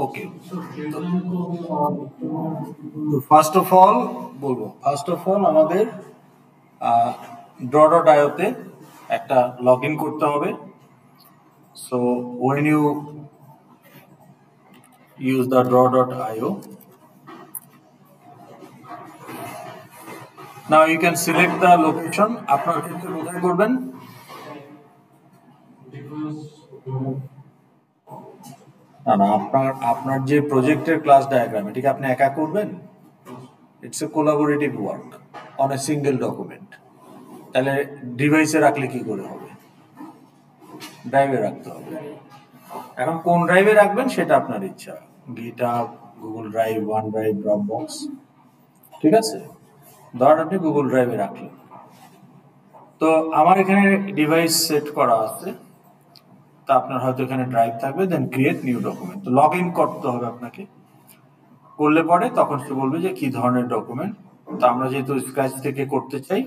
ওকে, তো first of all আমাদের draw.io তে একটা লগ ইন করতে হবে। So when you use the draw.io, now you can select the location. আপনার ক্ষেত্রে কোথায় করবেন? না, আপনার যে প্রজেক্টের ক্লাস ডায়াগ্রাম, এটাকে আপনি একা করবেন? It's a collaborative work on a single document. তাহলে ডিভাইসে রাখলে কি করে হবে? ড্রাইভে রাখতে হবে। এখন কোন ড্রাইভে রাখবেন সেটা আপনার ইচ্ছা, GitHub, Google drive, one drive, Dropbox, ঠিক আছে? ধরেন আপনি গুগল ড্রাইভে রাখলেন। তো আমার এখানে ডিভাইস সেট করা আছে, তা আপনার হয়তো এখানে ড্রাইভ থাকবে, দেন ক্রিয়েট নিউ ডকুমেন্ট। তো লগ ইন করতে হবে আপনাকে। করলে পরে তখন সে বলবে যে কি ধরনের ডকুমেন্ট। তো আমরা যেহেতু স্ক্র্যাচ থেকে করতে চাই,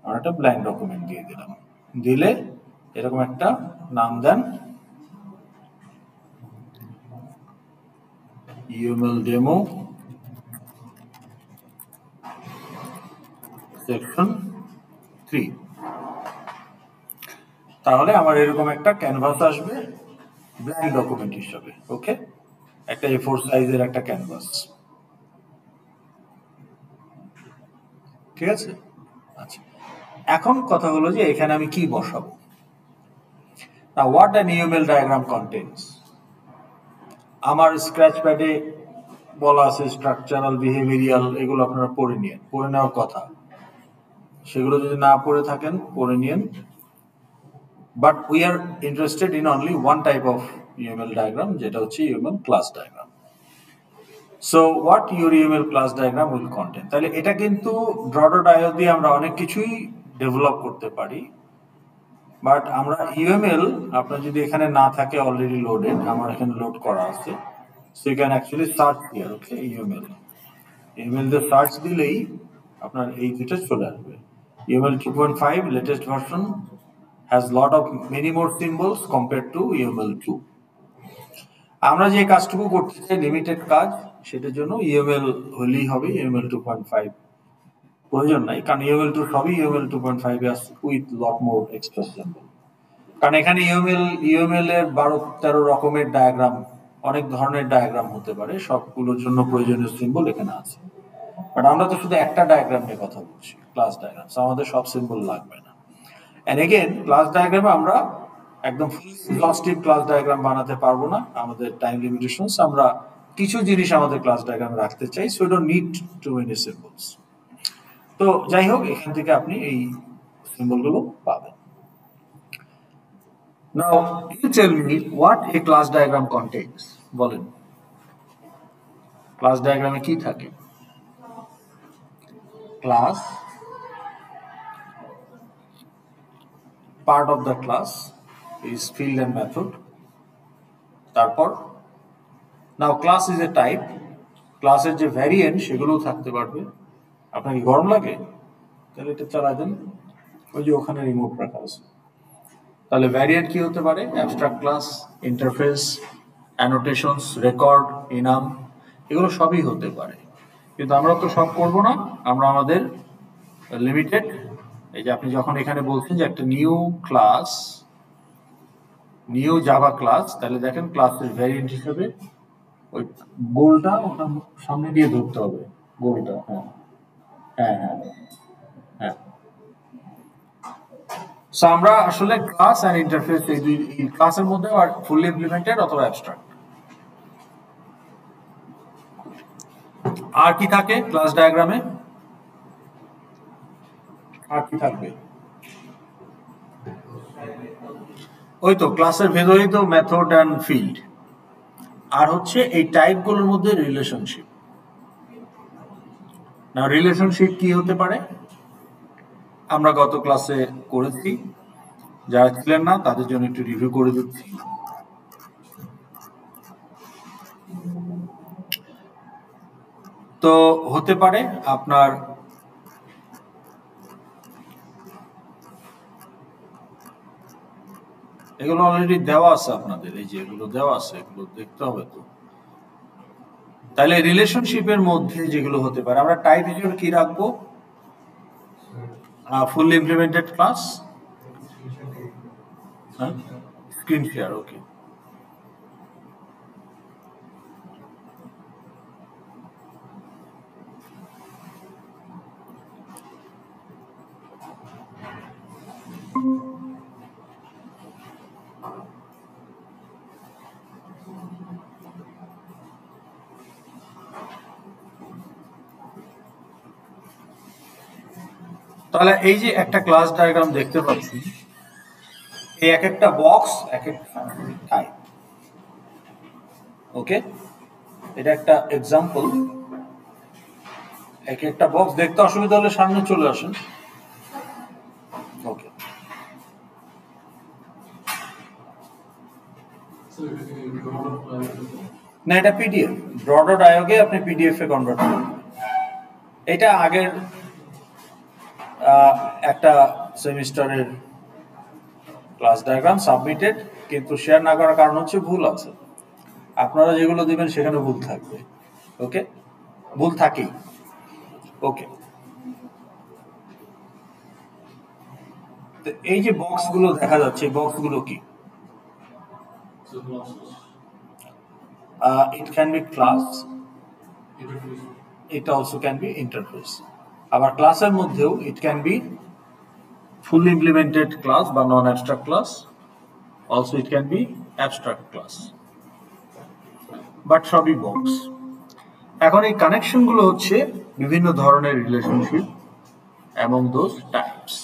আমরা একটা ব্ল্যাঙ্ক ডকুমেন্ট দিয়ে দিলাম। দিলে এরকম একটা নাম দেন, UML demo section 3। তাহলে আমার এরকম একটা ক্যানভাস আসবে ব্ল্যাঙ্ক ডকুমেন্ট হিসাবে। ওকে, একটা A4 সাইজের একটা ক্যানভাস, ঠিক আছে? আচ্ছা, এখন কথা হলো যে এখানে আমি কি বসাবো। Now what an UML diagram contains? আমার স্ক্র্যাচ প্যাডে বলা আছে স্ট্রাকচারাল, বিহেভিয়ারাল, এগুলো আপনারা পড়ে নেওয়ার কথা। সেগুলো যদি না পড়ে থাকেন পড়ে নিন। But we are interested in only one type of UML diagram, যেটা হচ্ছে UML class diagram. So what your UML class diagram will contain. তাহলে এটা কিন্তু draw.io দিয়ে আমরা অনেক কিছুই ডেভেলপ করতে পারি। বাট আমরা UML, আপনার যদি এখানে না থাকে অলরেডি লোডেড, আমার এখানে লোড করা আছে, so you can actually search here. Okay, UML দিয়ে সার্চ দিলেই আপনার এই দুটো চলে আসবে। UML 2.5 latest version has lot of many more symbols compared to UML 2। আমরা যে কাজটুকু করতে চাই লিমিটেড কাজ, সেটার জন্য UML হলেই হবে। UML 2.5 প্রয়োজন নাই, কারণ UML 2 সবই UML 2.5 এ আছে with lot more extra symbol. কারণ এখানে UML এর 12-13 রকমের ডায়াগ্রাম, অনেক ধরনের ডায়াগ্রাম হতে পারে, সবগুলোর জন্য প্রয়োজনীয় সিম্বল এখানে আছে। বাট আমরা তো শুধু একটা ডায়াগ্রাম নিয়ে কথা বলছি, ক্লাস ডায়াগ্রাম, আমাদের সব সিম্বল লাগবে না। এন্ড এগেইন ক্লাস ডায়াগ্রামে আমরা একদম ফুল এক্সহস্টিভ ক্লাস ডায়াগ্রাম বানাতে পারবো না, আমাদের টাইম লিমিটেশনস। আমরা কিছু জিনিস আমাদের ক্লাস ডায়াগ্রামে রাখতে চাই, so you don't need to many symbols. তো যাই হোক, এখান থেকে আপনি এই সিম্বলগুলো পাবেন। Now you tell me what a class diagram contains. বলেন, ক্লাস ডায়াগ্রামে কি থাকে? Class, part of the class is field and method। তারপর now class is a type, ক্লাসের যে ভ্যারিয়েন্ট সেগুলোও থাকতে পারবে। আপনার কি গরম লাগে? তাহলে এটা চালা দেন, ওই যে ওখানে রিমোট রাখা আছে। তাহলে ভ্যারিয়েন্ট কি হতে পারে? অ্যাবস্ট্রাক্ট ক্লাস, ইন্টারফেস, অ্যানোটেশনস, রেকর্ড, ইনাম, এগুলো সবই হতে পারে। কিন্তু আমরা তো সব করব না, আমরা আমাদের লিমিটেড। এই যে আপনি যখন এখানে বলছেন যে একটা new class, new Java class, তাহলে দেখেন ক্লাসের ভ্যারিয়েন্ট হিসেবে ওই গোলটা ওটা সামনে দিয়ে ধরতে হবে, গোলটা। হ্যাঁ হ্যাঁ হ্যাঁ হ্যাঁ। সো আমরা আসলে ক্লাস আর ইন্টারফেস, এই দুই ক্লাসের মধ্যে আর ফুললি ইমপ্লিমেন্টেড অথবা অ্যাবস্ট্রাক্ট। আর কি থাকে ক্লাস ডায়াগ্রামে? আর কি থাকবে? ওই তো ক্লাসের ভেতরেই তো মেথড অ্যান্ড ফিল্ড। আর হচ্ছে এই টাইপগুলোর মধ্যে রিলেশনশিপ। না, রিলেশনশিপ কি হতে পারে আমরা গত ক্লাসে করেছি, যারা ছিলেন না তাদের জন্য একটু রিভিউ করে দিচ্ছি। তো হতে পারে আপনার এগুলো অলরেডি দেওয়া আছে আপনাদের, এই যে এগুলো দেওয়া আছে, এগুলো দেখতে হবে। তো তাহলে রিলেশনশিপের মধ্যে যেগুলো হতে পারে আমরা টাইপ হিসেবে কি রাখবো? ফুল ইমপ্লিমেন্টেড ক্লাস, স্ক্রিন শেয়ার। ওকে, তাহলে এই যে একটা ক্লাস ডায়াগ্রাম দেখতে পাচ্ছি, এই এক একটা বক্স এক একটা টাইপ। ওকে, এটা একটা এক্সাম্পল। এক একটা বক্স দেখতে অসুবিধা হলে সামনে চলে আসেন। ওকে, না এটা পিডিএফ, ব্রড ডায়োগে আপনি পিডিএফ এ কনভার্ট করবেন। এটা আগের একটা সেমিস্টারের ক্লাস ডায়াগ্রাম সাবমিটেড, কিন্তু শেয়ার না করার কারণ হচ্ছে ভুল আছে। আপনারা যেগুলো দিবেন সেখানে ভুল থাকবে। ওকে, ভুল থাকেই। ওকে, তো এই যে বক্সগুলো দেখা যাচ্ছে, এই বক্সগুলো কি? It can be class, it also can be interface. আবার ক্লাসের মধ্যেও it can be fully implemented class বা non abstract class, also it can be abstract class, but সবই বক্স। এখন এই কানেকশন গুলো হচ্ছে বিভিন্ন ধরনের রিলেশনশিপ এবং দোজ টাইপস।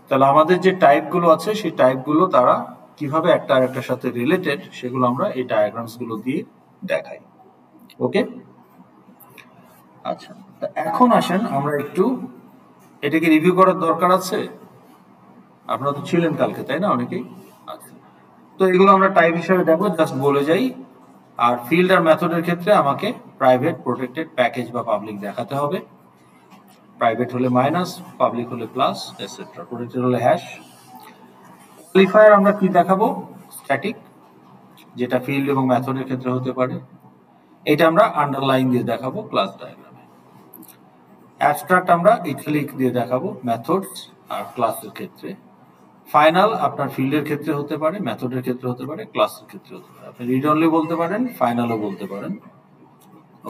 তাহলে আমাদের যে টাইপ গুলো আছে সেই টাইপ গুলো তারা কিভাবে একটা আরেকটার সাথে রিলেটেড সেগুলো আমরা এই ডায়াগ্রামস গুলো দিয়ে দেখাই। ওকে, আচ্ছা, এখন আসেন আমরা একটু এটাকে রিভিউ করার দরকার আছে। আপনারা তো ছিলেন কালকে, তাই না অনেকেই? আচ্ছা, তো এগুলো আমরা টাইপ হিসেবে দেখবো, জাস্ট বলে যাই। আর ফিল্ড আর মেথডের ক্ষেত্রে আমাকে প্রাইভেট, প্রোটেক্টেড, প্যাকেজ বা পাবলিক দেখাতে হবে। প্রাইভেট হলে মাইনাস, পাবলিক হলে প্লাস, এটসেট্রা। প্রোটেক্টেড হলে হ্যাশ। কোয়ালিফায়ার আমরা কি দেখাবো? স্ট্যাটিক, যেটা ফিল্ড এবং মেথডের ক্ষেত্রে হতে পারে। এটা আমরা আন্ডারলাইন দিয়ে দেখাবো ক্লাস ডায়াগ্রামে। অ্যাবস্ট্রাক্ট আমরা ইটালিক দিয়ে দেখাবো মেথডস আর ক্লাসের ক্ষেত্রে। ফাইনাল আপনার ফিল্ডের ক্ষেত্রে হতে পারে, মেথডের ক্ষেত্রে হতে পারে, ক্লাসের ক্ষেত্রে হতে পারে। আপনি রিড অনলি বলতে পারেন, ফাইনালও বলতে পারেন।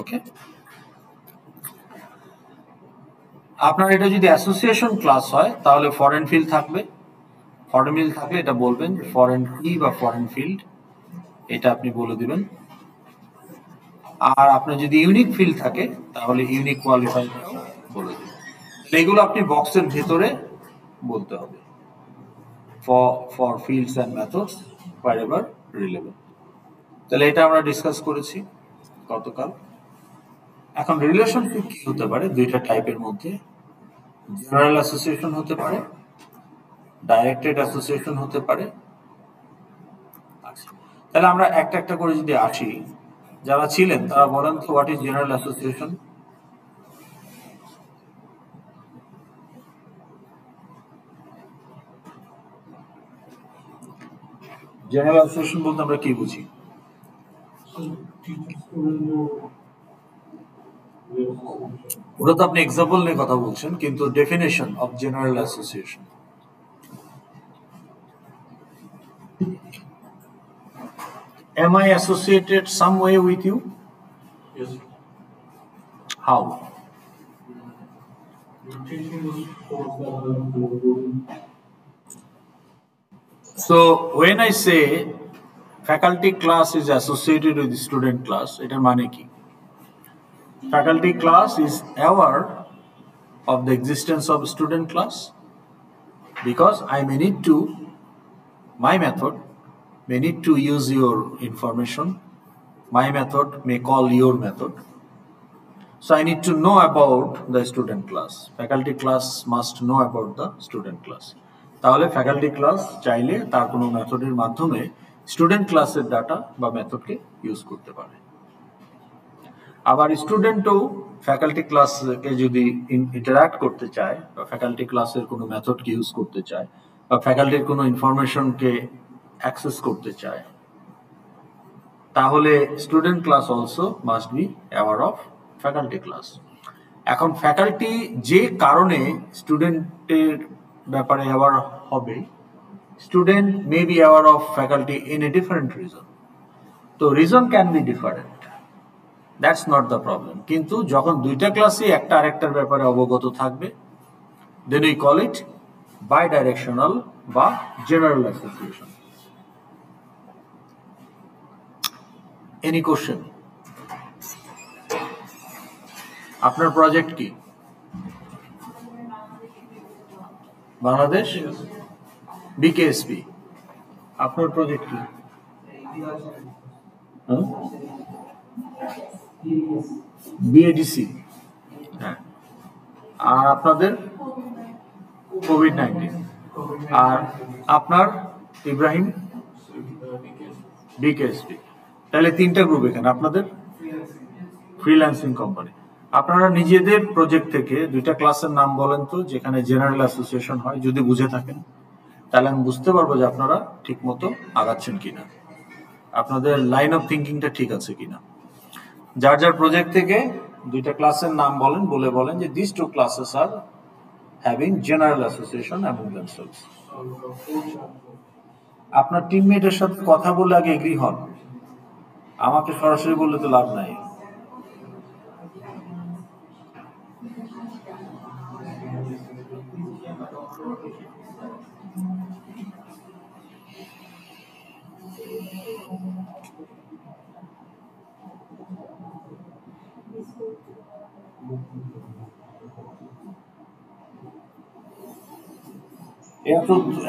ওকে, আপনার এটা যদি অ্যাসোসিয়েশন ক্লাস হয় তাহলে ফরেন ফিল্ড থাকবে। ফরেন ফিল্ড থাকলে এটা বলবেন ফরেন কি বা ফরেন ফিল্ড, এটা আপনি বলে দিবেন। আর আপনার যদি ইউনিক ফিল্ড থাকে তাহলে ইউনিক কোয়ালিফায়ার বলে দিবেন। এগুলো আপনি বক্সের ভেতরে বলতে হবে। for fields and methods wherever relevant. তাহলে এটা আমরা ডিসকাস করেছি গতকাল। এখন রিলেশনশিপ কি হতে পারে? দুইটা টাইপের মধ্যে জেনারেল অ্যাসোসিয়েশন হতে পারে, ডাইরেক্টেড অ্যাসোসিয়েশন হতে পারে। আচ্ছা, তাহলে আমরা একটা একটা করে যদি আসি, যারা ছিলেন তারা বলেন তো what is general association? General association বলতে আমরা কি বুঝি? ওটা তো আপনি এক্সাম্পল নিয়ে কথা বলছেন, কিন্তু definition of general association. Am I associated some way with you? Yes. How? So when I say faculty class is associated with student class, এটার মানে কি? Faculty class is aware of the existence of student class because I may need to, my method may need to use your information, my method may call your method, so I need to know about the student class. Faculty class must know about the student class. তাহলে faculty class চাইলে তার কোনো মেথডের মাধ্যমে student ক্লাসের data বা মেথডকে use করতে পারে। আবার স্টুডেন্টও ফ্যাকাল্টি ক্লাসকে যদি ইন্টারঅ্যাক্ট করতে চায় বা ফ্যাকাল্টি ক্লাসের কোনো মেথডকে ইউজ করতে চায় বা ফ্যাকাল্টির কোনো ইনফরমেশনকে অ্যাক্সেস করতে চায়, তাহলে student class also must be aware of faculty class. এখন ফ্যাকাল্টি যে কারণে স্টুডেন্টের ব্যাপারে অ্যাওয়ার হবে, student may be aware of faculty in a different reason. তো reason can be different, that's not the problem. কিন্তু যখন দুইটা ক্লাসে একটা আরেকটার ব্যাপারে অবগত থাকবে, then we call it bidirectional বা জেনারেল অ্যাসোসিয়েশন। Any question? আপনার প্রজেক্ট কি? বাংলাদেশ বিকেএসপি। আপনার প্রজেক্ট কি? বিএডিসি। হ্যাঁ। আর আপনাদের কোভিড-19। আর আপনার ইব্রাহিম বিকেএসপি। তাহলে তিনটা গ্রুপ এখানে আপনাদের ফ্রিল্যান্সিং কোম্পানি। আপনারা নিজেদের প্রজেক্ট থেকে দুইটা ক্লাসের নাম বলেন তো যেখানে জেনারেল অ্যাসোসিয়েশন হয়, যদি বুঝে থাকেন তাহলে আমি বুঝতে পারবো যে আপনারা ঠিক মতো আগাচ্ছেন কিনা, আপনাদের লাইন অফ থিঙ্কিংটা ঠিক আছে কিনা। যার যার প্রজেক্ট থেকে দুইটা ক্লাসের নাম বলেন, বলেন যে this two classes are having general association among themselves. আপনার টিমমেটের সাথে কথা বলে আগে এগ্রি হন, আমাকে সরাসরি বললে তো লাভ নাই।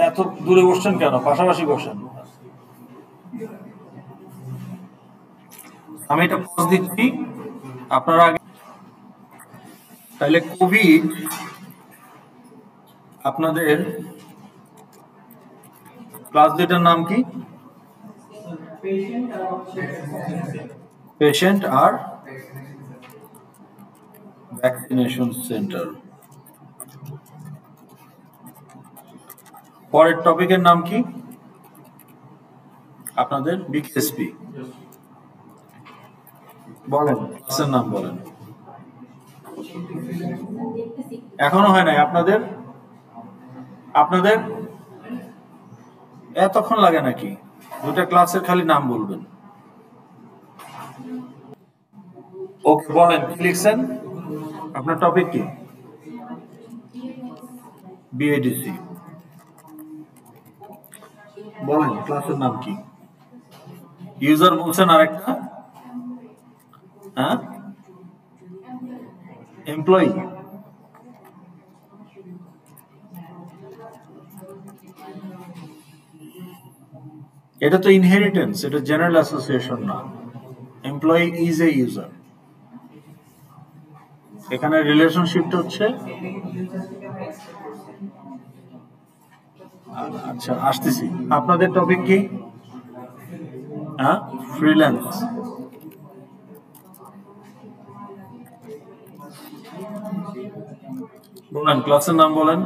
এত দূরে বসছেন কেন? পাশাপাশি বসেন। আমি এটা পজ দিচ্ছি, আপনারা আগে। তাহলে কোভিড আপনাদের ক্লাস দুটার নাম কি? পেশেন্ট আর ভ্যাকসিনেশন সেন্টার। পরের টপিকের নাম কি আপনাদের? বিকেএসপি। বলেন, ক্লাসের নাম বলেন। এখনো হয় নাই আপনাদের? আপনাদের এতক্ষণ লাগে নাকি? দুটা ক্লাসের খালি নাম বলবেন। ওকে, বলেন কি লিখছেন? আপনার টপিক কি? বিএডিসি। বলেন ক্লাসের নাম কি? ইউজার বলছেন আরেকটা? হ্যাঁ, এমপ্লয়ি। এটা তো ইনহেরিটেন্স, এটা জেনারেল অ্যাসোসিয়েশন না। Employee is a user. এখানে রিলেশনশিপটা হচ্ছে, আচ্ছা আসতেছি। আপনাদের টপিক কি? হ্যাঁ, ফ্রিল্যান্স। বলেন ক্লাসের নাম বলেন।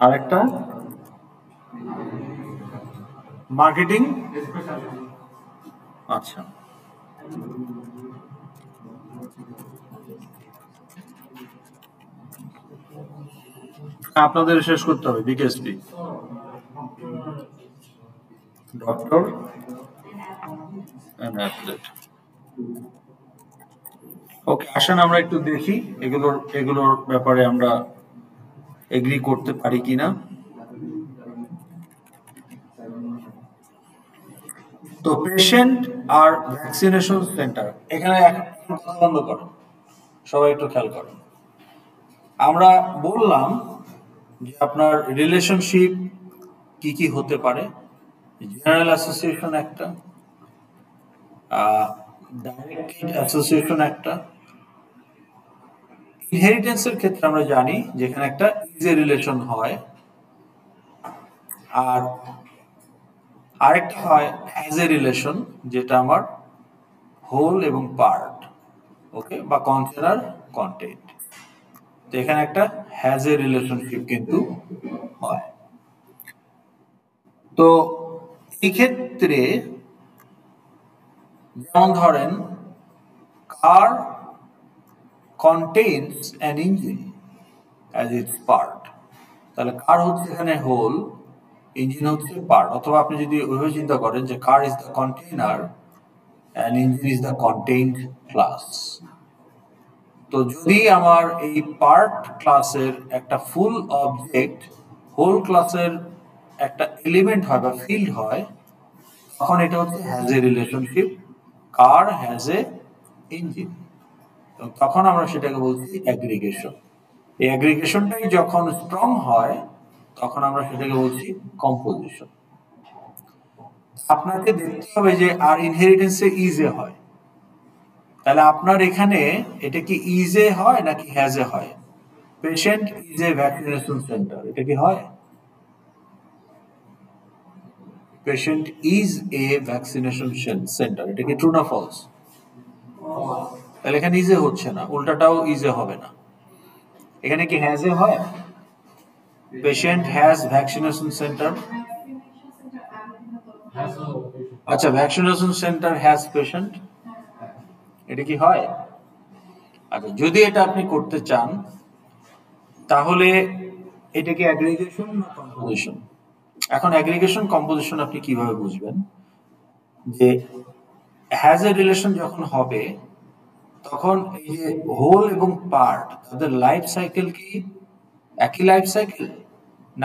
আরেকটা মার্কেটিং। আচ্ছা, আপনাদের শেষ করতে হবে। BKSP doctor and athlete. Okay, আসেন আমরা একটু দেখি এগুলোর ব্যাপারে আমরা এগ্রি করতে পারি কিনা। তো পেশেন্ট আর ভ্যাকসিনেশন সেন্টার, এখানে কথা বন্ধ করো, সবাই একটু খেয়াল করো। আমরা বললাম যে আপনার রিলেশনশিপ কি কি হতে পারে। জেনারেল অ্যাসোসিয়েশন একটা, ডাইরেক্ট অ্যাসোসিয়েশন একটা। ইনহেরিটেন্সের ক্ষেত্রে আমরা জানি যেখানে একটা ইজে রিলেশন হয়, আর আরেকটা হয় অ্যাজ এ রিলেশন, যেটা আমার হোল এবং পার্ট, ওকে, বা কন্টেনার কন্টেন্ট। তো এখানে একটা হ্যাজ এ রিলেশনশিপ কিন্তু হয়। তো এক্ষেত্রে যেমন ধরেন car contains an engine as its part, তাহলে কার হচ্ছে এখানে হোল, ইঞ্জিন হচ্ছে পার্ট। অথবা আপনি যদি ওইভাবে চিন্তা করেন যে car is the container and engine is the contained class. তো যদি আমার এই পার্ট ক্লাসের একটা ফুল অবজেক্ট হোল ক্লাসের একটা এলিমেন্ট হয় বা ফিল্ড হয়, তখন এটা হচ্ছে has a relationship, car has a engine. তখন আমরা সেটাকে বলছি অ্যাগ্রিগেশন। এই অ্যাগ্রিগেশনটাই যখন স্ট্রং হয় তখন আমরা সেটাকে বলছি কম্পোজিশন। আপনাকে দেখতে হবে যে আর ইনহেরিটেন্সে ইজে হয়, তাহলে আপনার এখানে এটা কি ইজে হয় নাকি হ্যাজে হয়? Patient is a vaccination centre, এটা কি হয়? Patient is a vaccination centre, এটা কি ট্রু না ফলস? তাহলে এখানে ইজে হচ্ছে না, উল্টাটাও ইজে হবে না। এখানে কি হ্যাজে হয়? Patient has vaccination centre. আচ্ছা, ভ্যাকসিনেশন সেন্টার হ্যাজ পেশেন্ট, এটা কি হয়? আচ্ছা, যদি এটা আপনি করতে চান তাহলে এটা কি অ্যাগ্রিগেশন না কম্পোজিশন? এখন অ্যাগ্রিগেশন কম্পোজিশন আপনি কিভাবে বুঝবেন? যে হ্যাজ এ রিলেশন যখন হবে তখন এই যে হোল এবং পার্ট তাদের লাইফ সাইকেল কি একই লাইফ সাইকেল,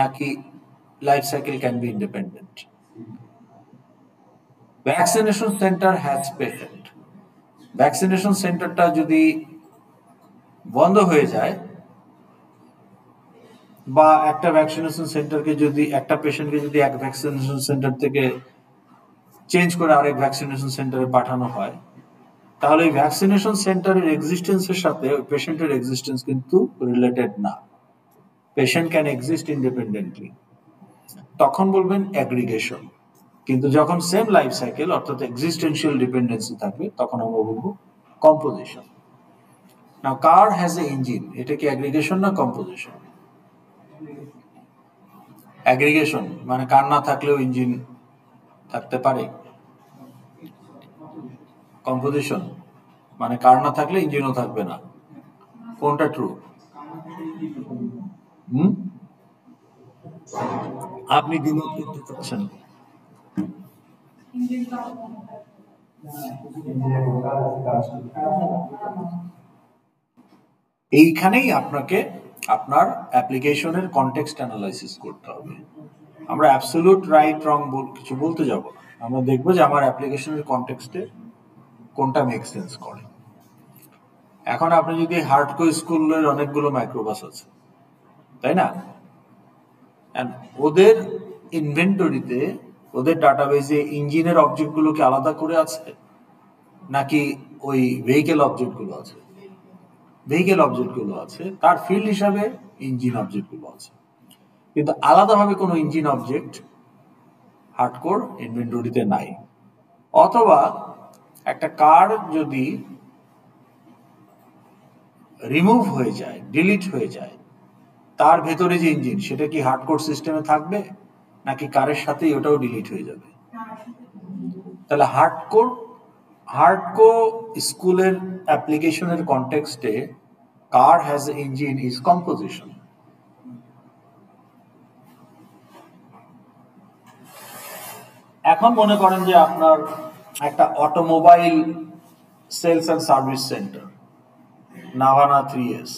নাকি life cycle can be independent? Vaccination centre has patient, vaccination সেন্টারটা যদি বন্ধ হয়ে যায় বা একটা ভ্যাকসিনেশন সেন্টারকে যদি একটা পেশেন্টকে যদি এক ভ্যাকসিনেশন সেন্টার থেকে চেঞ্জ করে আরেক ভ্যাকসিনেশন সেন্টারে পাঠানো হয়, তাহলে এই ভ্যাকসিনেশন সেন্টারের এক্সিস্টেন্সের সাথে ওই পেশেন্টের এক্সিস্টেন্স কিন্তু রিলেটেড না। পেশেন্ট ক্যান এক্সিস্ট ইন্ডিপেন্ডেন্টলি, তখন বলবেন অ্যাগ্রিগেশন। কিন্তু যখন সেম লাইফ সাইকেল অর্থাৎ এক্সিস্টেন্সিয়াল ডিপেন্ডেন্সি থাকবে তখন আমরা বলবো composition. Now car has a engine, এটা কি অ্যাগ্রিগেশন না কম্পোজিশন? অ্যাগ্রিগেশন মানে কার না থাকলেও ইঞ্জিন থাকতে পারে। কম্পোজিশন মানে কার না থাকলে ইঞ্জিনও থাকবে না। কোনটা ট্রু? হুম, আপনি দ্বিমত করতে চাচ্ছেন? এইখানেই আপনাকে আপনার অ্যাপ্লিকেশনের কনটেক্সট অ্যানালাইসিস করতে হবে। আমরা অ্যাবসলিউট রাইট রং কিছু বলতে যাব না, আমরা দেখবো যে আমার অ্যাপ্লিকেশনের কনটেক্সটে কোনটা মেক সেন্স করে। এখন আপনি যদি হার্ডকো স্কুলের অনেকগুলো মাইক্রোবাস আছে, তাই না? ওদের ইনভেন্টরিতে ওদের ডাটাবেজে ইঞ্জিনের অবজেক্টগুলো কি আলাদা করে আছে নাকি ওই ভেহিকেল অবজেক্টগুলো আছে? ভেহিকেল অবজেক্টগুলো আছে, তার ফিল্ড হিসাবে ইঞ্জিন অবজেক্টগুলো আছে, কিন্তু আলাদাভাবে কোনো ইঞ্জিন অবজেক্ট হার্ডকোর ইনভেন্টরিতে নাই। অথবা একটা কার যদি রিমুভ হয়ে যায়, ডিলিট হয়ে যায়, তার ভেতরে যে ইঞ্জিন সেটা কি হার্ডকোর সিস্টেমে থাকবে নাকি কারের সাথেই ওটাও ডিলিট হয়ে যাবে? তাহলে হার্ডকো স্কুলের অ্যাপ্লিকেশনের কনটেক্সটে car has engine is composition. এখন মনে করেন যে আপনার একটা automobile sales and service centre Navana 3S,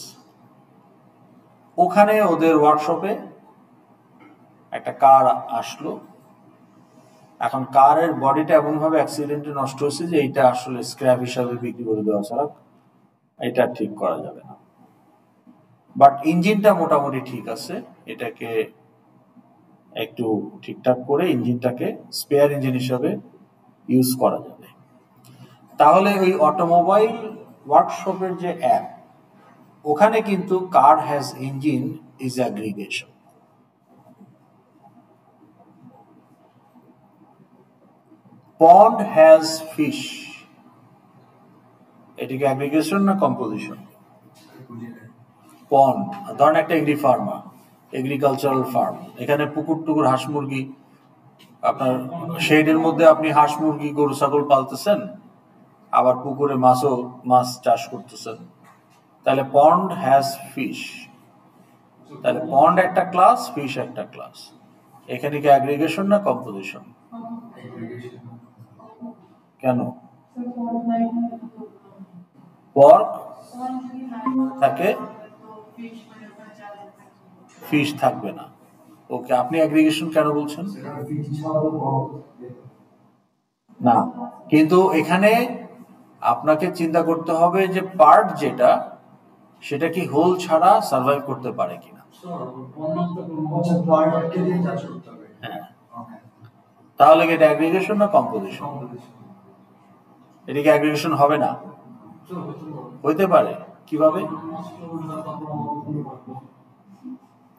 ওখানে ওদের ওয়ার্কশপে একটা কার আসলো। এখন কারের বডিটা এমনভাবে অ্যাক্সিডেন্টে নষ্ট হয়েছে যে এটা আসলে স্ক্র্যাপ হিসাবে বিক্রি করে দেওয়া ছাড়া এটা ঠিক করা যাবে না। বাট ইঞ্জিনটা মোটামুটি ঠিক আছে, এটাকে একটু ঠিকঠাক করে ইঞ্জিনটাকে স্পেয়ার ইঞ্জিন হিসাবে ইউজ করা যাবে। তাহলে ওই অটোমোবাইল ওয়ার্কশপের যে অ্যাপ, ওখানে কিন্তু কার has engine is aggregation. Pond has fish, এটিকে অ্যাগ্রিগেশন না কম্পোজিশন? পন্ড, ধরেন একটা এগ্রিকালচারাল ফার্ম, এখানে পুকুর টুকুর হাঁস মুরগি, আপনার শেডের মধ্যে আপনি হাঁস মুরগি গরু ছাগল পালতেছেন, আবার পুকুরে মাছ চাষ করতেছেন, তাহলে পন্ড হ্যাজ ফিশ, তাহলে পন্ড একটা ক্লাস, ফিশ একটা ক্লাস। এখানে কি অ্যাগ্রিগেশন না কম্পোজিশন? কেন? পর্ক থাকে, ফিশ থাকবে না। ওকে, আপনি অ্যাগ্রিগেশন কেন বলছেন? না, কিন্তু এখানে আপনাকে চিন্তা করতে হবে যে পার্ট যেটা, সেটা কি হোল ছাড়া সার্ভাইভ করতে পারে কিনা। হ্যাঁ, তাহলে কি এটা অ্যাগ্রিগেশন না কম্পোজিশন? এটা কি অ্যাগ্রিগেশন হবে না? হইতে পারে। কিভাবে?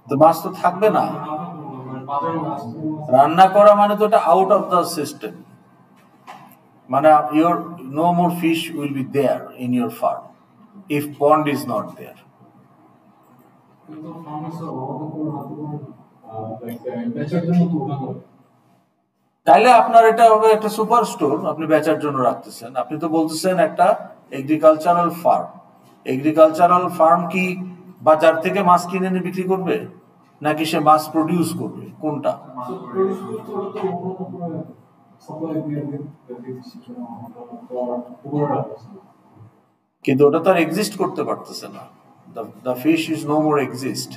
তো মাছ তো থাকবে না। রান্না করা মানে তো এটা আউট অফ দ্য সিস্টেম, মানে your no more fish will be there in your farm if pond is not there. তাহলে আপনার এটা হবে একটা সুপার স্টোর, আপনি বেচার জন্য রাখতেছেন। আপনি তো বলতেছেন একটা এগ্রিকালচারাল ফার্ম কি বাজার থেকে মাছ কিনে এনে বিক্রি করবে, নাকি সে মাছ প্রডিউস করবে? কোনটা? কিন্তু ওটা তো আর এক্সিস্ট করতে পারতেছে না। The fish is no more exist,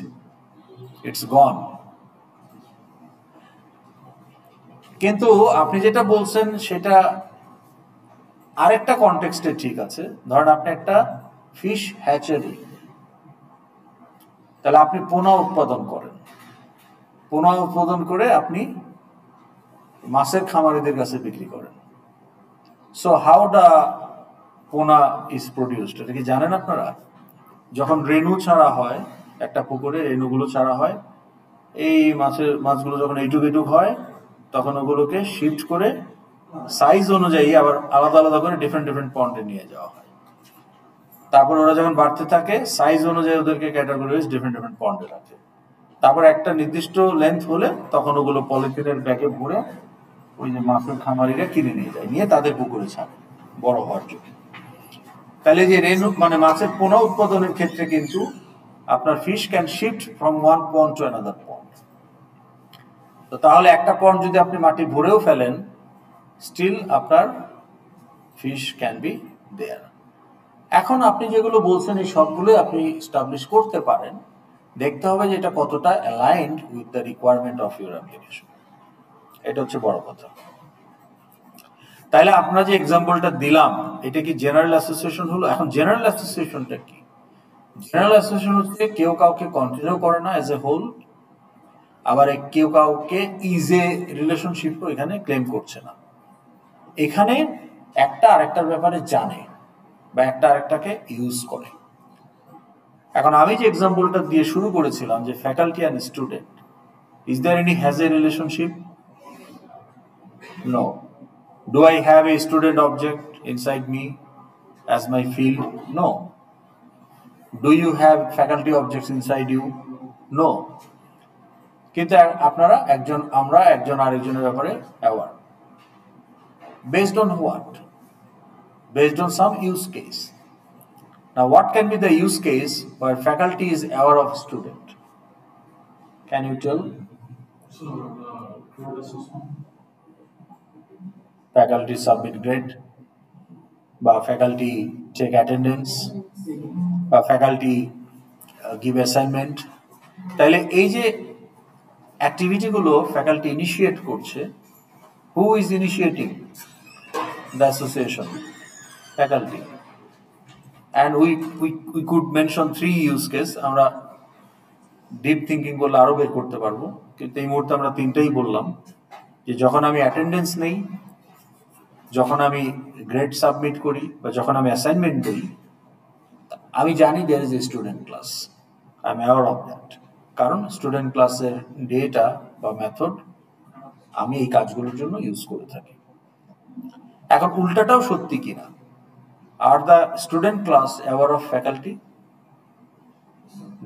it's gone. কিন্তু আপনি যেটা বলছেন সেটা আরেকটা কনটেক্সটে ঠিক আছে। ধরেন আপনি একটা ফিশ হ্যাচারি, তাহলে আপনি পোনা উৎপাদন করেন, পোনা উৎপাদন করে আপনি মাছের খামারিদের কাছে বিক্রি করেন। সো হাউ দা পোনা ইজ প্রডিউসড, এটা কি জানেন আপনারা? যখন রেণু ছাড়া হয়, একটা পুকুরে রেণুগুলো ছাড়া হয়, এই মাছগুলো যখন এইটুক হয়, তখন ওগুলোকে শিফট করে সাইজ অনুযায়ী আবার আলাদা আলাদা করে ডিফারেন্ট পন্ডে নিয়ে যাওয়া হয়। তারপর ওরা যখন বাড়তে থাকে, সাইজ অনুযায়ী ওদেরকে ক্যাটাগরি ওয়াইজ ডিফারেন্ট পন্ডে রাখে। তারপর একটা নির্দিষ্ট লেন্থ হলে তখন ওগুলো পলিথিনের ব্যাগে ভরে ওই যে মাছের খামারিরা কিনে নিয়ে যায়, নিয়ে তাদের পুকুরে ছাড়ে বড় হওয়ার জন্য। তাহলে যে রেণু মানে মাছের পোনা উৎপাদনের ক্ষেত্রে কিন্তু আপনার fish can shift from one pond to another pond. তো তাহলে একটা পন্ড যদি আপনি মাটি ভরেও ফেলেন, স্টিল আপনার ফিশ ক্যান বি দেয়ার। এখন আপনি যেগুলো বলছেন এই সবগুলোই আপনি এস্টাবলিশ করতে পারেন, দেখতে হবে যে এটা কতটা aligned with the requirement of your application. এটা হচ্ছে বড় কথা। তাহলে আপনার যে এক্সাম্পলটা দিলাম, এটা কি জেনারেল অ্যাসোসিয়েশন হলো? এখন জেনারেল অ্যাসোসিয়েশনটা কি? জেনারেল অ্যাসোসিয়েশন হচ্ছে কেউ কাউকে কন্টিনিউ করে না এজ এ হোল, আবার কেউ কাউকে ইজ এ রিলেশনশিপও এখানে ক্লেম করছে না। এখানে একটা আরেকটার ব্যাপারে জানে বা একটা আরেকটাকে ইউজ করে। এখন আমি যে এক্সাম্পলটা দিয়ে শুরু করেছিলাম যে faculty and student, is there any has a relationship? No. Do I have a student object inside me as my field? No. Do you have faculty objects inside you? No. কিন্তু আমরা একজন আরেকজনের ব্যাপারে aware. Based on what? Based on some use case. Now, what can be the use case where faculty is aware of student? Can you tell? Faculty submit grade, বা faculty take attendance, বা faculty give assignment. তাহলে এই যে অ্যাক্টিভিটিগুলো faculty initiate করছে, who is initiating? The association, faculty. And we could mention 3 use case. আমরা deep thinking করলে আরো বের করতে পারবো, কিন্তু এই মুহূর্তে আমরা 3টাই বললাম। যে যখন আমি অ্যাটেন্ডেন্স নেই, যখন আমি গ্রেড সাবমিট করি, বা যখন আমি অ্যাসাইনমেন্ট দিই, আমি জানি there is a student class, I am aware of that. কারণ স্টুডেন্ট ক্লাসের ডেটা বা মেথড আমি এই কাজগুলোর জন্য ইউজ করে থাকি। এখন উল্টাটাও সত্যি কিনা? Are the student class aware of faculty?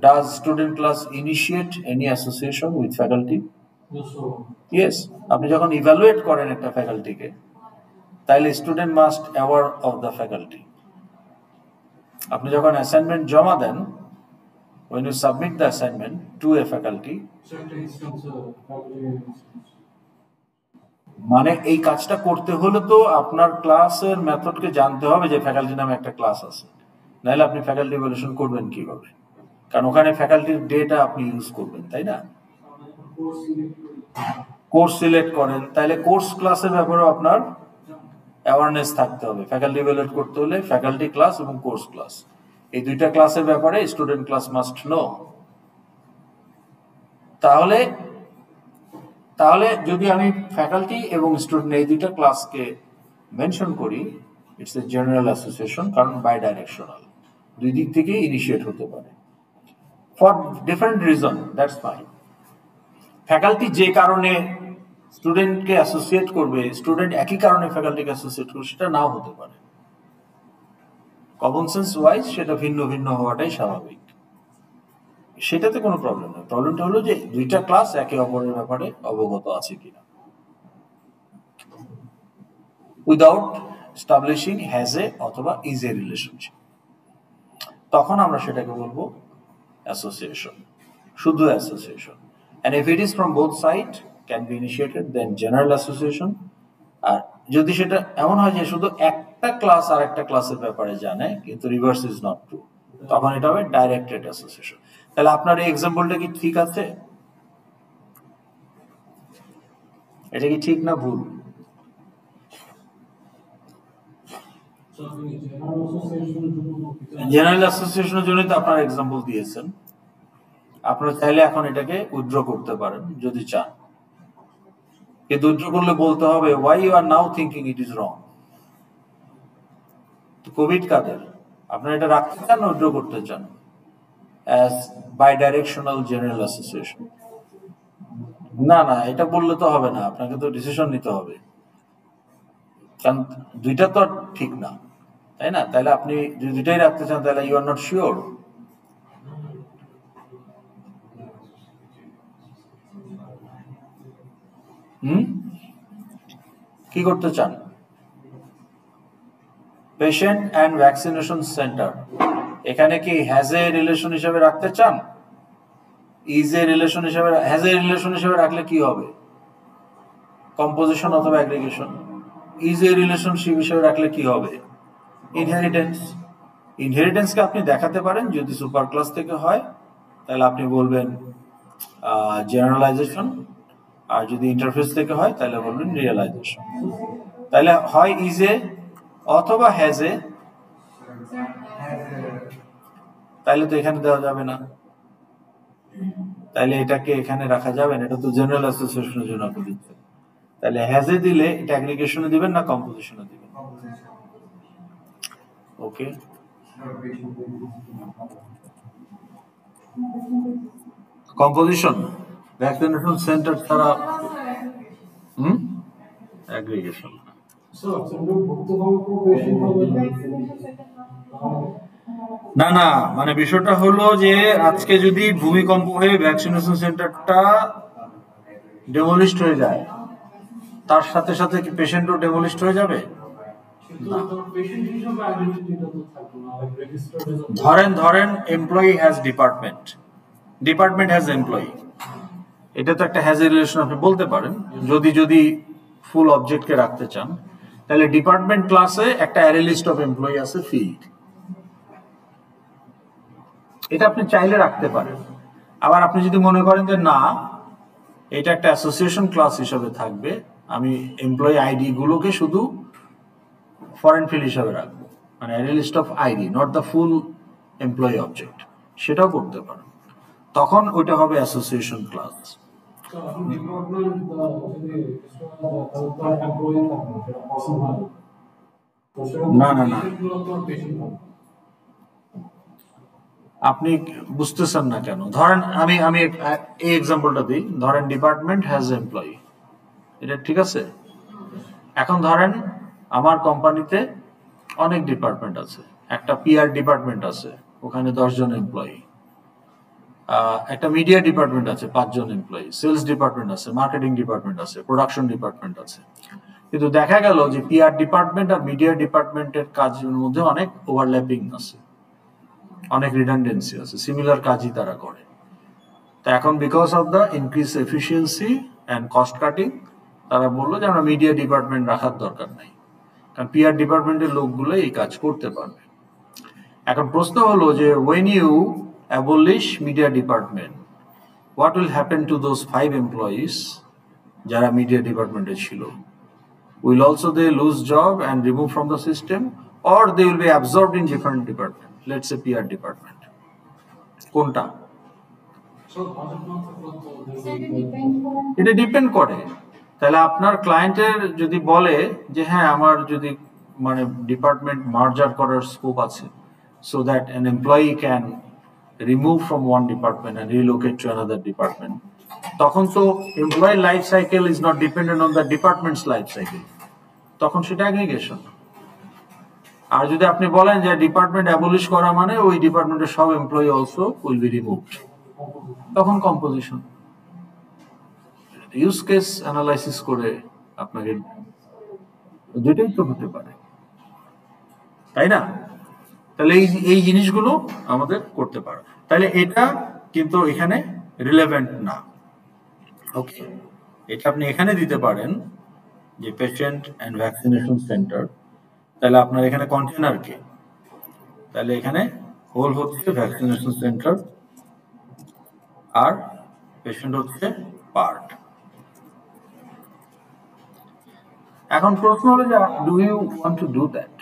Does student class initiate any association with faculty? Yes. আপনি যখন evaluate করেন একটা ফ্যাকাল্টিকে, তাহলে student must aware of the faculty. আপনি যখন অ্যাসাইনমেন্ট জমা দেন, when you submit the assignment to a faculty, মানে এই কাজটা করতে হলে তো আপনার ক্লাসের মেথডকে জানতে হবে যে ফ্যাকাল্টি নামে একটা ক্লাস আছে, নাহলে আপনি ফ্যাকাল্টি ইভ্যালুয়েশন করবেন কিভাবে? কারণ ওখানে ফ্যাকাল্টির ডেটা আপনি ইউজ করবেন, তাই না? কোর্স সিলেক্ট করেন, তাহলে কোর্স ক্লাসের ব্যাপারেও আপনার অ্যাওয়ারনেস থাকতে হবে। ফ্যাকাল্টি ইভ্যালুয়েট করতে হলে ফ্যাকাল্টি ক্লাস এবং কোর্স ক্লাস, এই দুইটা ক্লাসের ব্যাপারে স্টুডেন্ট ক্লাস মাস্ট নো। তাহলে যদি আমি ফ্যাকাল্টি এবং স্টুডেন্ট এই দুইটা ক্লাসকে মেনশন করি, ইটস এ জেনারেল অ্যাসোসিয়েশন, কারণ বাই ডাইরেকশনাল, দুই দিক থেকে ইনিশিয়েট হতে পারে for different reason, that's fine. Faculty যে কারণে স্টুডেন্টকে অ্যাসোসিয়েট করবে, স্টুডেন্ট একই কারণে ফ্যাকাল্টিকে অ্যাসোসিয়েট করবে, সেটা নাও হতে পারে। কমন সেন্স ওয়াইজ সেটা ভিন্ন ভিন্ন হওয়াটাই স্বাভাবিক, সেটাতে কোনো প্রবলেম নেই। প্রবলেমটা হলো যে দুইটা ক্লাস একে অপরের ব্যাপারে অবগত আছে কিনা, উইদাউট এস্টাবলিশিং হ্যাজ এ অথবা ইজ এ রিলেশনশিপ, তখন আমরা সেটাকে বলবো অ্যাসোসিয়েশন, শুধু association. And if it is from both sides can be initiated, then general association. আর যদি সেটা এমন হয় যে শুধু একটা ক্লাস আর একটা ক্লাসের ব্যাপারে জানে কিন্তু রিভার্স ইজ নট ট্রু, তখন এটা হবে ডাইরেক্টেড অ্যাসোসিয়েশন। তাহলে আপনার এই এক্সাম্পলটা কি ঠিক আছে? এটা কি ঠিক না ভুল? জেনারেল অ্যাসোসিয়েশনের জন্য তো আপনার এক্সাম্পল দিয়েছেন, আপনারা চাইলে এখন এটাকে উইথড্র করতে পারেন যদি চান, কিন্তু উইথড্র করলে বলতে হবে why you are now thinking it is wrong। তো কোভিড কাদের, আপনারা এটা রাখতে চান না উইথড্র করতে চান as bidirectional general association? না না, এটা বললে তো হবে না, আপনাকে তো ডিসিশন নিতে হবে, কারণ দুইটা তো ঠিক না, তাই না? তাহলে আপনি যদি দুইটাই রাখতে চান তাহলে ইউ আর নট শিওর। কি করতে চান? পেশেন্ট অ্যান্ড ভ্যাকসিনেশন সেন্টার, এখানে কি হ্যাজ এ রিলেশন হিসেবে রাখতে চান? ইজ এ রিলেশন হিসেবে, হ্যাজ এ রিলেশন হিসেবে রাখলে কি হবে? কম্পোজিশন অথবা অ্যাগ্রিগেশন। ইজ এ রিলেশনশিপ হিসেবে রাখলে কি হবে? ইনহেরিটেন্স। ইনহেরিটেন্সকে আপনি দেখাতে পারেন, যদি সুপার ক্লাস থেকে হয় তাহলে আপনি বলবেন জেনারেলাইজেশন, আর যদি ইন্টারফেস থেকে হয় তাহলে বলবেন রিয়েলাইজেশন। তাহলে হয় ইজ এ অথবা হ্যাজ এ, তাহলে তো এখানে দেওয়া যাবে না, তাহলে এটাকে এখানে রাখা যাবে না, এটা তো জেনারেল অ্যাসোসিয়েশনের জন্য আপনি দিচ্ছেন। তাহলে হ্যাজ এ দিলে এটা অ্যাগ্রিগেশনে দিবেন না কম্পোজিশনে দিবেন? ওকে, কম্পোজিশন ভ্যাকসিনেশন সেন্টার ছাড়া অ্যাগ্রিগেশন। না না, মানে বিষয়টা হলো যে আজকে যদি ভূমিকম্প হয়ে ভ্যাকসিনেশন সেন্টারটা ডেমোলিশড হয়ে যায়, তার সাথে সাথে কি পেশেন্টও ডেমোলিশড হয়ে যাবে? ধরেন employee has department, department has employee, এটা তো একটা হ্যাজ এ রিলেশন আপনি বলতে পারেন যদি ফুল অবজেক্টকে রাখতে চান। তাহলে ডিপার্টমেন্ট ক্লাসে একটা অ্যারে লিস্ট অফ এমপ্লয়ি আছে ফিল্ড, এটা আপনি চাইলে রাখতে পারেন। আবার আপনি যদি মনে করেন যে না, এটা একটা অ্যাসোসিয়েশন ক্লাস হিসেবে থাকবে, আমি এমপ্লয়ি আইডি গুলোকে শুধু ফরেন ফিল্ড হিসেবে রাখবো, মানে array list of ID, not the full employee object, সেটাও করতে পারেন, তখন ওইটা হবে অ্যাসোসিয়েশন ক্লাস। না না না, আপনি বুঝতেছেন না কেন? ধরেন আমি এই এক্সাম্পলটা দিই, ধরেন ডিপার্টমেন্ট হ্যাজ এমপ্লয়ি, এটা ঠিক আছে। এখন ধরেন আমার কোম্পানিতে অনেক ডিপার্টমেন্ট আছে, একটা পিআর ডিপার্টমেন্ট আছে, ওখানে 10 জন এমপ্লয়ি। একটা মিডিয়া ডিপার্টমেন্ট আছে 5 জন এমপ্লয়ি, সেলস ডিপার্টমেন্ট আছে, মার্কেটিং ডিপার্টমেন্ট আছে, প্রোডাকশন ডিপার্টমেন্ট আছে। কিন্তু দেখা গেল যে পিআর ডিপার্টমেন্ট আর মিডিয়া ডিপার্টমেন্টের কাজের মধ্যে অনেক ওভারল্যাপিং আছে, অনেক রিডান্ডেন্সি আছে, সিমিলার কাজই তারা করে। তো এখন because of the increase efficiency and cost cutting তারা বললো যে আমরা মিডিয়া ডিপার্টমেন্ট রাখার দরকার নাই, কারণ পিআর ডিপার্টমেন্টের লোকগুলো এই কাজ করতে পারবে। এখন প্রশ্ন হলো যে when you abolish media department, what will happen to those 5 employees যারা মিডিয়া ডিপার্টমেন্টে ছিল? Will also they lose job and remove from the system, or they will be absorbed in different department, let's say PR department? কোনটা? এটা depend করে। তাহলে আপনার ক্লায়েন্টের যদি বলে যে হ্যাঁ আমার যদি মানে ডিপার্টমেন্ট মার্জার করার স্কোপ আছে, so that an employee can remove from one department and relocate to another department, তখন তো employee life cycle is not dependent on the department's life cycle, তখন সেটা অ্যাগ্রিগেশন। আর যদি আপনি বলেন যে ডিপার্টমেন্ট অ্যাবলিশ করা মানে ওই ডিপার্টমেন্টের সব employee also will be removed, তখন কম্পোজিশন। ইউজ কেস অ্যানালাইসিস করে আপনাকে দুটোই তো হতে পারে, তাই না? তাহলে এই জিনিসগুলো আমাদের করতে পারে। তাহলে এটা কিন্তু এখানে রিলেভেন্ট না। ওকে, এটা আপনি এখানে দিতে পারেন যে পেশেন্ট অ্যান্ড ভ্যাকসিনেশন সেন্টার, তাহলে আপনার এখানে কন্টেনার কে, তাহলে এখানে হোল হচ্ছে ভ্যাকসিনেশন সেন্টার আর পেশেন্ট হচ্ছে পার্ট। এখন প্রশ্ন হলো যে do you want to do that,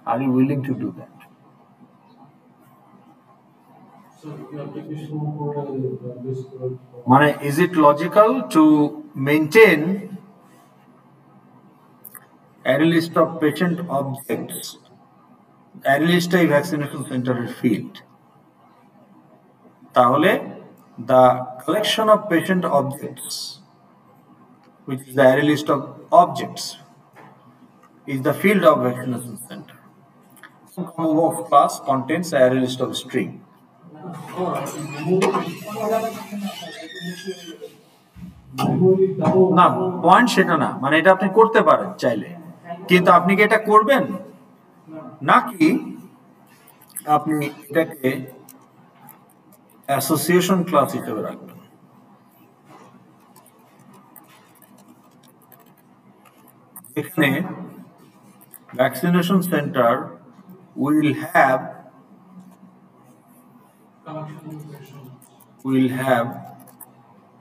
are you willing to do that? মানে is it logical to maintain array list of patient objects? Array লিস্টটাই ভ্যাকসিনেশন সেন্টারের ফিল্ড। তাহলে the collection of patient objects which is the array list of objects is the field of vaccination center. Some combo of class contains the array list of string. না, point সেটা না, মানে এটা আপনি করতে পারেন চাইলে, কিন্তু আপনি কি এটা করবেন নাকি আপনি এটাকে অ্যাসোসিয়েশন ক্লাস হিসেবে রাখবেন? এখানে vaccination center will have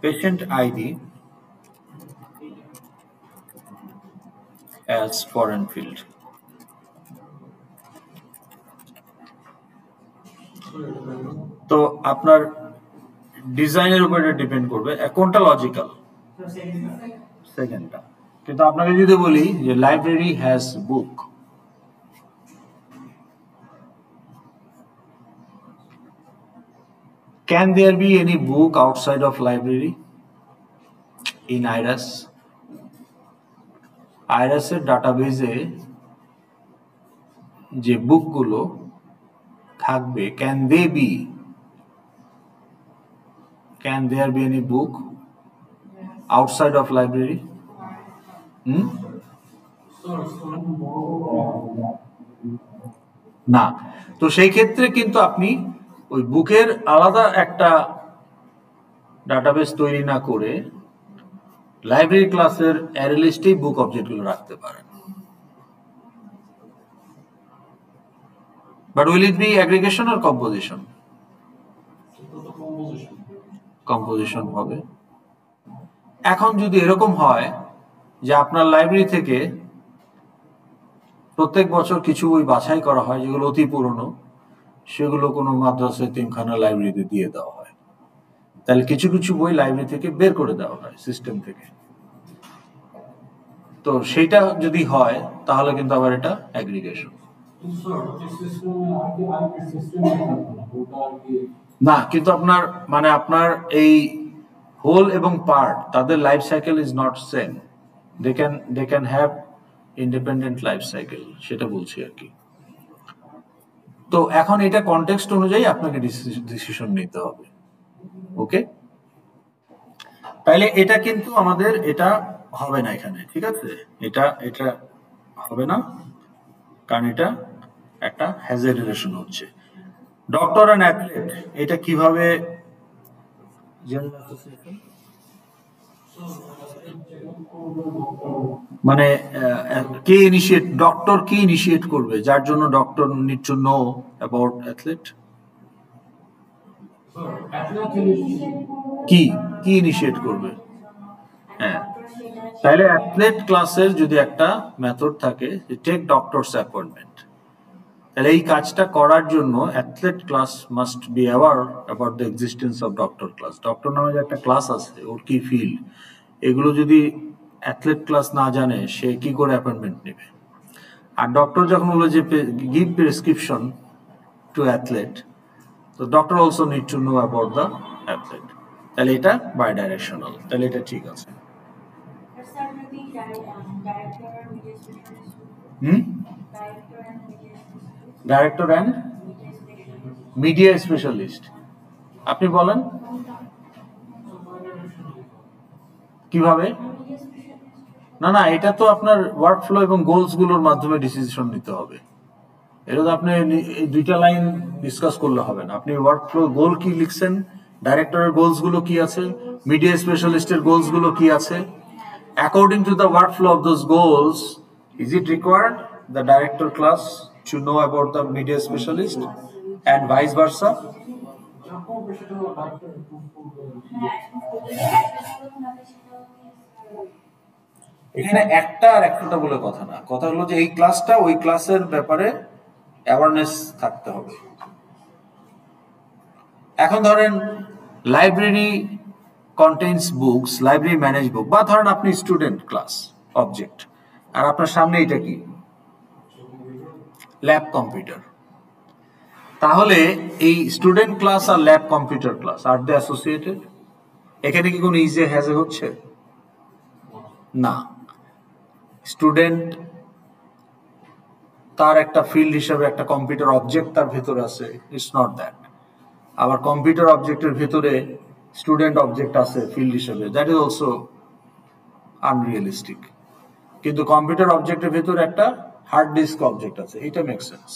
patient ID as foreign field. তো আপনার ডিজাইনের উপরে ডিপেন্ড করবে কোনটা লজিক্যাল, সেকেন্ডটা। কিন্তু আপনাকে যদি বলি যে library has book, can there be any book outside of library in IRAS? IRAS এর ডাটাবেজে যে বুকগুলো থাকবে, can there be any book outside of library? না। তো সেই ক্ষেত্রে কিন্তু আপনি ওই বুকের আলাদা একটা ডাটাবেস তৈরি না করে লাইব্রেরি ক্লাসের অ্যারে লিস্টেই বুক অবজেক্টগুলো রাখতে পারেন। But will it be aggregation or composition? Composition হবে। এখন যদি এরকম হয় যে আপনার লাইব্রেরি থেকে প্রত্যেক বছর কিছু বই বাছাই করা হয় যেগুলো অতি পুরনো, সেগুলো কোনো মাদ্রাসা এতিমখানা লাইব্রেরিতে দিয়ে দেওয়া হয়, তাহলে কিছু কিছু বই লাইব্রেরি থেকে বের করে দেওয়া হয় সিস্টেম থেকে। তো সেইটা যদি হয় তাহলে কিন্তু আবার এটা অ্যাগ্রিগেশন না। কিন্তু আপনার মানে আপনার এই হোল এবং পার্ট তাদের life cycle is not same, they can have independent life cycle, সেটা বলছি আর কি। তো এখন এটা কনটেক্সট অনুযায়ী আপনাকে ডিসিশন নিতে হবে। ওকে, তাইলে এটা কিন্তু আমাদের এটা হবে না এখানে, ঠিক আছে, এটা এটা হবে না, কারণ এটা একটা হ্যাজের রিলেশন হচ্ছে। ডক্টর অ্যান্ড অ্যাথলেট এটা কিভাবে মানে কে ইনিশিয়েট, ডক্টর কি ইনিশিয়েট করবে, যার জন্য doctor need to know about athlete, কি কি ইনিশিয়েট করবে? হ্যাঁ, তাহলে অ্যাথলেট ক্লাসের যদি একটা মেথড থাকে টেক ডক্টরস অ্যাপয়েন্টমেন্ট, তাহলে এই কাজটা করার জন্য athlete class must be aware about the existence of doctor class. Doctor নামে যে একটা ক্লাস আছে, ওর কি ফিল্ড, এগুলো যদি অ্যাথলেট ক্লাস না জানে সে কি করে অ্যাপয়েন্টমেন্ট নেবে? আর ডক্টর যখন বলে যে গিভ প্রেসক্রিপশন টু অ্যাথলেট, তো doctor also need to know about the athlete, তাহলে এটা বাই ডাইরেকশনাল, তাহলে এটা ঠিক আছে। ডাইরেক্টর অ্যান্ড মিডিয়া স্পেশালিস্ট, আপনি বলেন কিভাবে? না না, এটা তো আপনার ওয়ার্কফ্লো এবং গোলস গুলোর মাধ্যমে ডিসিশন নিতে হবে। এটা তো আপনি এই দুইটা লাইন ডিসকাস করলে হবে না। আপনি ওয়ার্কফ্লো গোল কি লিখছেন, ডাইরেক্টরের গোলস গুলো কি আছে, মিডিয়া স্পেশালিস্টের গোলস গুলো কি আছে, according to the workflow of those goals, is it required the director class two know about the media specialist and vice versa? এখানে একটা আর একটা বলে কথা না, কথা হলো যে এই ক্লাসটা ওই ক্লাসের ব্যাপারে অ্যাওয়ারনেস থাকতে হবে। এখন ধরেন library contains books, library manage book, বা ধরেন আপনি স্টুডেন্ট ক্লাস অবজেক্ট, আর আপনার সামনে এটা কি ল্যাব কম্পিউটার, তাহলে এই স্টুডেন্ট ক্লাস আর ল্যাব কম্পিউটার ক্লাস আর দে অ্যাসোসিয়েটেড? এখানে কি কোনো ইজে হ্যাজে হচ্ছে? না, স্টুডেন্ট তার একটা ফিল্ড হিসেবে একটা কম্পিউটার অবজেক্ট তার ভেতরে আছে, ইটস নট দ্যাট। আবার কম্পিউটার অবজেক্টের ভেতরে স্টুডেন্ট অবজেক্ট আছে ফিল্ড হিসেবে, দ্যাট ইজ অলসো আনরিয়েলিস্টিক। কিন্তু কম্পিউটার অবজেক্টের ভেতরে একটা হার্ড ডিস্ক অবজেক্ট আছে, এটা মেক সেন্স,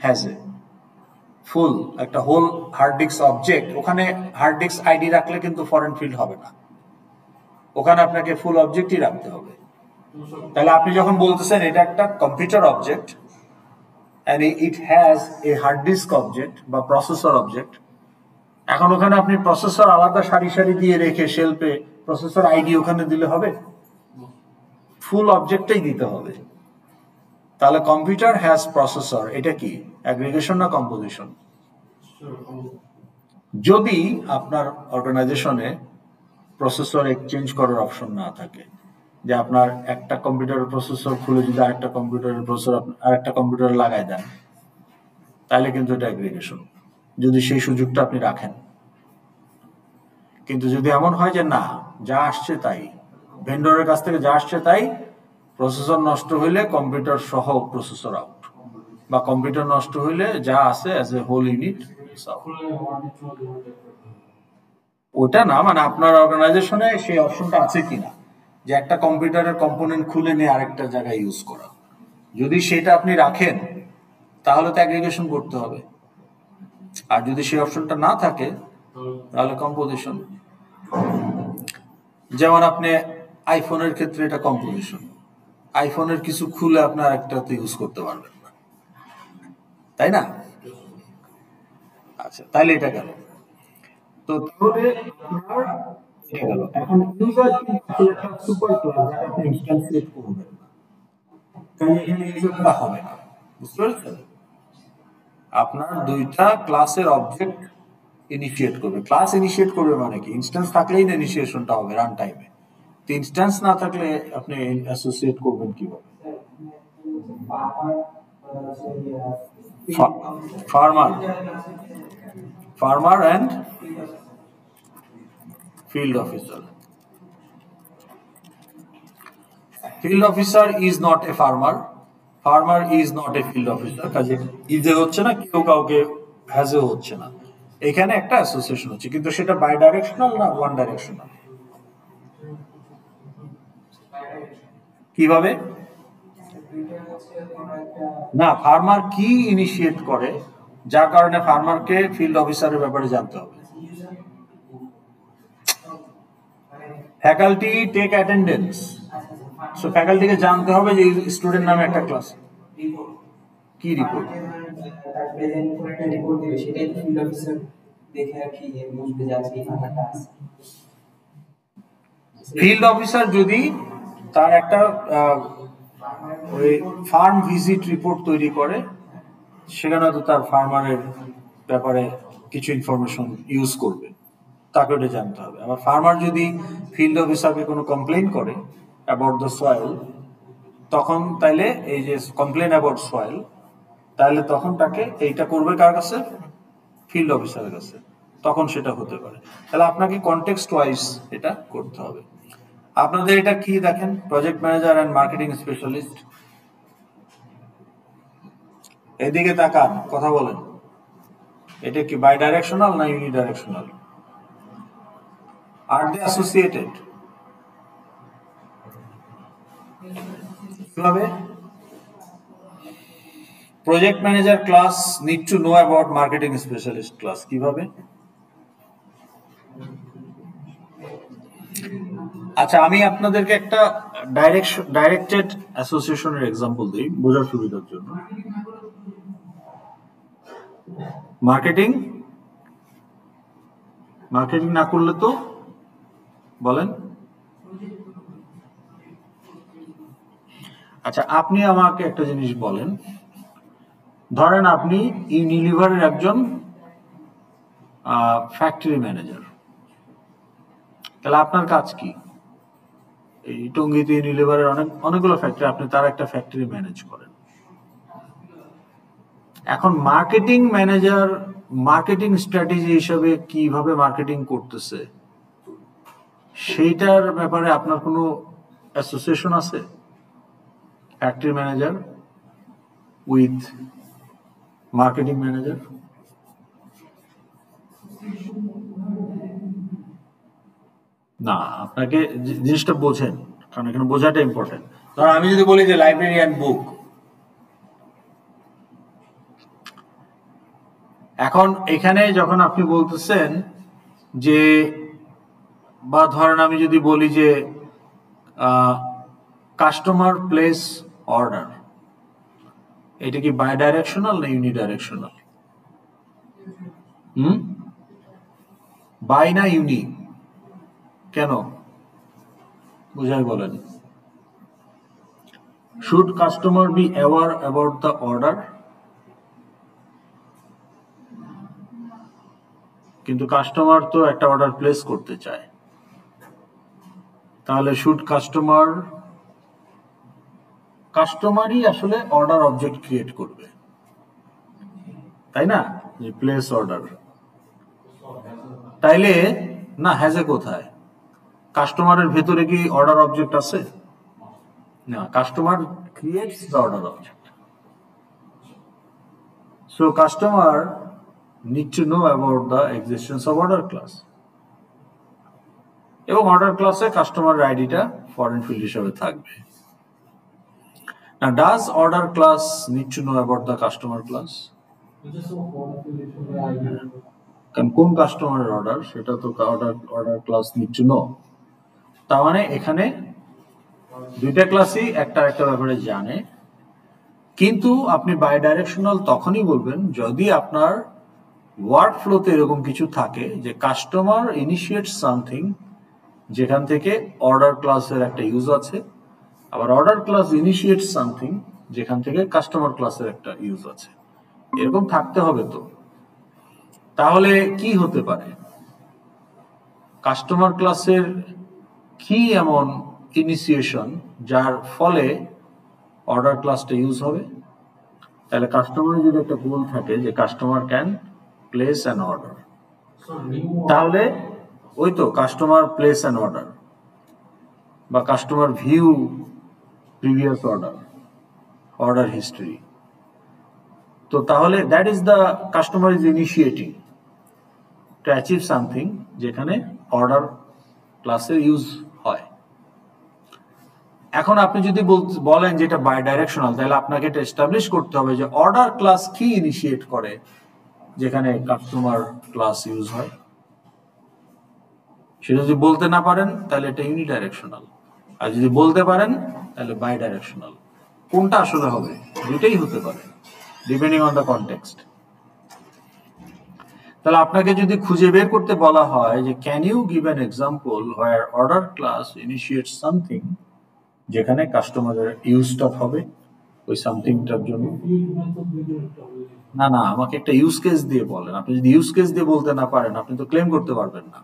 হ্যাজ এ ফুল একটা হোল হার্ড ডিস্ক অবজেক্ট, ওখানে হার্ড ডিস্ক আইডি রাখলে কিন্তু ফরেন ফিল্ড হবে না, ওখানে আপনাকে ফুল অবজেক্টই রাখতে হবে। তাহলে আপনি যখন বলতেছেন এটা একটা computer object and it has a hard disk object বা প্রসেসর অবজেক্ট, এখন ওখানে আপনি প্রসেসর আলাদা সারি সারি দিয়ে রেখে শেলফে প্রসেসর আইডি ওখানে দিলে হবে? ফুল অবজেক্টটাই দিতে হবে। তাহলে কম্পিউটার হ্যাজ প্রসেসর, এটা কি অ্যাগ্রিগেশন না কম্পোজিশন? যদি আপনার অর্গানাইজেশনে প্রসেসর এক্সচেঞ্জ করার অপশন না থাকে, যে আপনার একটা কম্পিউটারের প্রসেসর খুলে যদি আরেকটা কম্পিউটারের প্রসেসর আরেকটা কম্পিউটারে লাগাই দেন, তাহলে কিন্তু এটা অ্যাগ্রিগেশন, যদি সেই সুযোগটা আপনি রাখেন। কিন্তু যদি এমন হয় যে না, যা আসছে তাই, ভেন্ডরের কাছ থেকে যা আসছে তাই, প্রসেসর নষ্ট হইলে কম্পিউটার সহ প্রসেসর আউট, বা কম্পিউটার নষ্ট হইলে যা আছে অ্যাজ এ হোল ইউনিট, ওটা না, মানে আপনার অর্গানাইজেশনে সেই অপশনটা আছে কিনা যে একটা কম্পিউটারের কম্পোনেন্ট খুলে নিয়ে আরেকটা জায়গায় ইউজ করা, যদি সেটা আপনি রাখেন তাহলে তো অ্যাগ্রিগেশন করতে হবে। আর যদি সেই অপশনটা না থাকে তাহলে কম্পোজিশন। যেমন আপনি আইফোনের ক্ষেত্রে এটা কম্পোজিশন, আইফোনের কিছু খুলে আপনার একটাতে ইউজ করতে পারবেন না, তাই না? আচ্ছা, তাইলে এটা গেল। তো তাহলে আপনার এটা গেল। এখন ইউজার কিন্তু একটা সুপার ক্লাস যেটা আপনি ইনস্ট্যান্সিয়েট করবেন না, কারণ এখানে ইউজারটা হবে না, বুঝতে পারছেন? আপনার দুইটা ক্লাসের অবজেক্ট ইনিশিয়েট করবে। ক্লাস ইনিশিয়েট করবে মানে কি, ইনস্ট্যান্স থাকলেই না ইনিশিয়েশনটা হবে রান টাইমে, তো ইনস্ট্যান্স না থাকলে আপনি অ্যাসোসিয়েট করবেন কিভাবে? Farmer, farmer and field officer. Field officer is not a farmer. Farmer is not a field officer. কাজে ইজে হচ্ছে না, কেউ কাউকে হ্যাজে হচ্ছে না। এখানে একটা অ্যাসোসিয়েশন হচ্ছে, কিন্তু সেটা বাই ডাইরেকশনাল না ওয়ান ডাইরেকশনাল? কিভাবে? না, ফার্মার কি ইনিশিয়েট করে যার কারণে ফার্মারকে ফিল্ড অফিসারের ব্যাপারে জানতে হবে? ফ্যাকাল্টি টেক অ্যাটেন্ডেন্স, সো ফ্যাকাল্টিকে জানতে হবে যে স্টুডেন্ট নামে একটা ক্লাস। কি রিপোর্ট? ফিল্ড অফিসার যদি তার একটা ওই ফার্ম ভিজিট রিপোর্ট তৈরি করে, সেখানে হয়তো তার ফার্মারের ব্যাপারে কিছু ইনফরমেশন ইউজ করবে, তাকে ওটা জানতে হবে। আবার ফার্মার যদি ফিল্ড অফিসারকে কোনো কমপ্লেন করে অ্যাবাউট দ্য সয়েল, তখন তাইলে এই যে কমপ্লেন অ্যাবাউট সয়েল, তাহলে তখন তাকে এইটা করবে কার কাছে? ফিল্ড অফিসারের কাছে। তখন সেটা হতে পারে। তাহলে আপনাকে কনটেক্সট ওয়াইজ এটা করতে হবে। আপনাদের এটা কি দেখেন, project manager and marketing specialist, এদিকে তাকান, কথা বলেন। এটা কি বাই ডাইরেকশনাল না ইউনি ডাইরেকশনাল? আর দে অ্যাসোসিয়েটেড? কিভাবে? Project manager class need to know about marketing specialist class, কিভাবে? আচ্ছা, আমি আপনাদেরকে একটা ডাইরেক্টেড অ্যাসোসিয়েশনের এক্সাম্পল দিই বোঝার সুবিধার জন্য। মার্কেটিং না করলে তো বলেন। আচ্ছা, আপনি আমাকে একটা জিনিস বলেন, ধরেন আপনি ইউনিলিভারের একজন ফ্যাক্টরি ম্যানেজার, তাহলে আপনার কাজ কি? এই টঙ্গীতে ইউনিলিভারের অনেকগুলো ফ্যাক্টরি, আপনি তার একটা ফ্যাক্টরি ম্যানেজ করেন। এখন মার্কেটিং ম্যানেজার মার্কেটিং স্ট্র্যাটেজি হিসাবে কিভাবে মার্কেটিং করতেছে সেইটার ব্যাপারে আপনার কোনো অ্যাসোসিয়েশন আছে? Factory manager with marketing manager? না, আপনাকে জিনিসটা বোঝেন, কারণ এখানে বোঝাটা ইম্পর্টেন্ট। ধর আমি যদি বলি যে লাইব্রেরি অ্যান্ড বুক, এখন এখানে যখন আপনি বলতেছেন যে, বা ধরেন আমি যদি বলি যে কাস্টমার প্লেস অর্ডার, এটা কি বাই ডাইরেকশনাল না ইউনি ডাইরেকশনাল? বাই না ইউনি? কেন বুঝাই বলেন। Should customer be aware about the order? কিন্তু কাস্টমার তো একটা অর্ডার প্লেস করতে চায়, তাহলে শুড কাস্টমারই আসলে অর্ডার অবজেক্ট ক্রিয়েট করবে, তাই না? যে প্লেস অর্ডার, তাইলে না হ্যাজে কোথায়? কাস্টমারের ভেতরে কি অর্ডার অবজেক্ট আছে? না, customer creates the order object. So customer need to know about the existence of order class, এবং অর্ডার ক্লাসে কাস্টমার আইডিটা ফরেন ফিল্ড হিসেবে থাকবে। Now, does order class need to know about the customer class? কারণ কোন কাস্টমারের order সেটা তো order class need to no. তার মানে এখানে দুইটা ক্লাসই একটা ব্যাপারে জানে, কিন্তু আপনি বাই ডাইরেকশনাল তখনই বলবেন যদি আপনার ওয়ার্ক ফ্লোতে এরকম কিছু থাকে যে কাস্টমার ইনিশিয়েট সামথিং, যেখান থেকে অর্ডার ক্লাসের একটা ইউজ আছে, আবার অর্ডার ক্লাস ইনিশিয়েট সামথিং যেখান থেকে কাস্টমার ক্লাসের একটা ইউজ আছে, এরকম থাকতে হবে। তো তাহলে কি হতে পারে? কাস্টমার ক্লাসের কি এমন ইনিশিয়েশন যার ফলে অর্ডার ক্লাসটা ইউজ হবে? তাহলে কাস্টমার যদি একটা গোল থাকে যে customer can place an order, তাহলে ওই তো কাস্টমার প্লেস অ্যান অর্ডার বা customer view previous order history. তো তাহলে that is the customer is initiating. To achieve something যেখানে অর্ডার ক্লাসের ইউজ হয়। এখন আপনি যদি বলেন যে এটা বাই ডাইরেকশনাল, তাহলে আপনাকে এটা এস্টাবলিশ করতে হবে যে অর্ডার ক্লাস কি ইনিশিয়েট করে যেখানে কাস্টমার ক্লাস ইউজ হয়। সেটা যদি বলতে না পারেন তাহলে এটা ইউনিডাইরেকশনাল, আর যদি বলতে পারেন তাহলে বাই ডাইরেকশনাল। কোনটা আসলে হবে? দুটেই হতে পারে, ডিপেন্ডিং অন দ্য কনটেক্সট। তাহলে আপনাকে যদি খুঁজে বের করতে বলা হয় যে can you give an example where order class initiate something, যেখানে কাস্টমারের ইউজটা হবে ওই সামথিংটার জন্য। না না, আমাকে একটা ইউজ কেস দিয়ে বলেন। আপনি যদি ইউজ কেস দিয়ে বলতে না পারেন, আপনি তো ক্লেম করতে পারবেন না।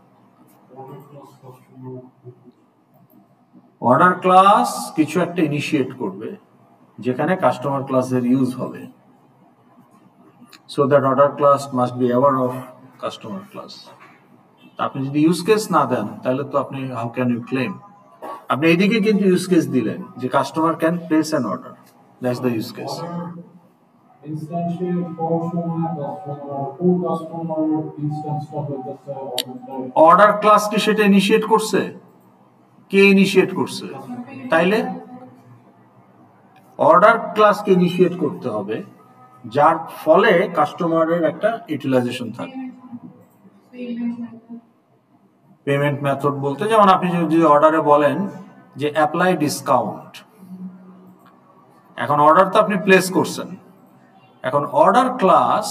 অর্ডার ক্লাস কিছু একটা ইনিশিয়েট করবে যেখানে কাস্টমার ক্লাসের ইউজ হবে, so that order class must be aware of customer class. আপনি যদি ইউজ কেস না দেন তাহলে তো আপনি হাউ ক্যান ইউ ক্লেম? আপনি এইদিকে কিন্তু ইউজ কেস দিলেন যে customer can place an order, that's the use case. Order class কি সেটা ইনিশিয়েট করছে? কে ইনিশিয়েট করছে? তাইলে অর্ডার ক্লাসকে ইনিশিয়েট করতে হবে যার ফলে কাস্টমারের একটা ইউটিলাইজেশন থাকে। পেমেন্ট মেথড বলতে যেমন আপনি যদি অর্ডারে বলেন যে অ্যাপ্লাই ডিসকাউন্ট, এখন অর্ডার তো আপনি প্লেস করছেন, এখন অর্ডার ক্লাস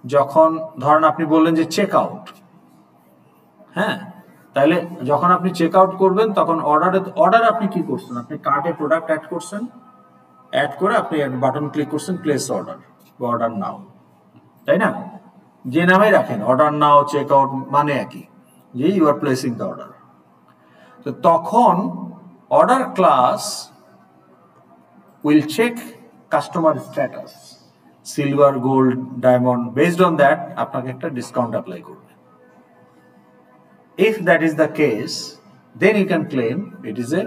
যখন ধরেন আপনি বললেন যে চেক আউট, হ্যাঁ, তাহলে যখন আপনি চেক আউট করবেন তখন অর্ডার আপনি কি করছেন? আপনি কার্টে প্রোডাক্ট অ্যাড করছেন, অ্যাড করে আপনি বাটন ক্লিক করছেন প্লেস অর্ডার বা অর্ডার নাও, তাই না? যে নামে রাখেন, অর্ডার নাও, চেক আউট মানে একই, যে you are placing the order. তো তখন order class will check customer status, silver, gold, diamond, based on that আপনাকে একটা ডিসকাউন্ট অ্যাপ্লাই করবে। If that is the case, then you can claim it is a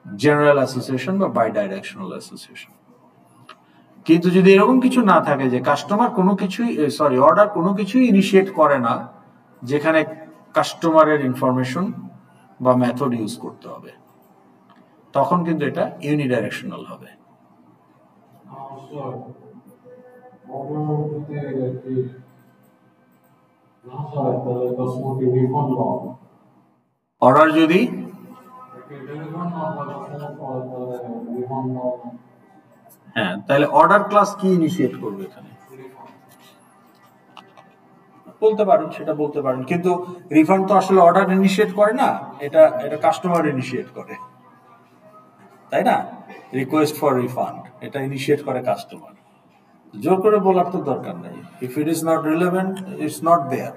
general association বা bidirectional association. কিন্তু যদি এরকম কিছু না থাকে যে কাস্টমার কোনো কিছুই অর্ডার কোনো কিছুই ইনিশিয়েট করে না যেখানে কাস্টমারের ইনফরমেশন বা মেথড ইউজ করতে হবে, তখন কিন্তু এটা ইউনিডাইরেকশনাল হবে। অর্ডার যদি হ্যাঁ, তাহলে অর্ডার ক্লাস কি ইনিশিয়েট করবে এখানে বলতে পারেন, সেটা বলতে পারেন, কিন্তু রিফান্ড তো আসলে অর্ডার ইনিশিয়েট করে না, এটা কাস্টমার ইনিশিয়েট করে, তাই না? রিকোয়েস্ট ফর রিফান্ড এটা ইনিশিয়েট করে কাস্টমার, জোর করে বলার তো দরকার নেই। If it is not relevant, it's not there.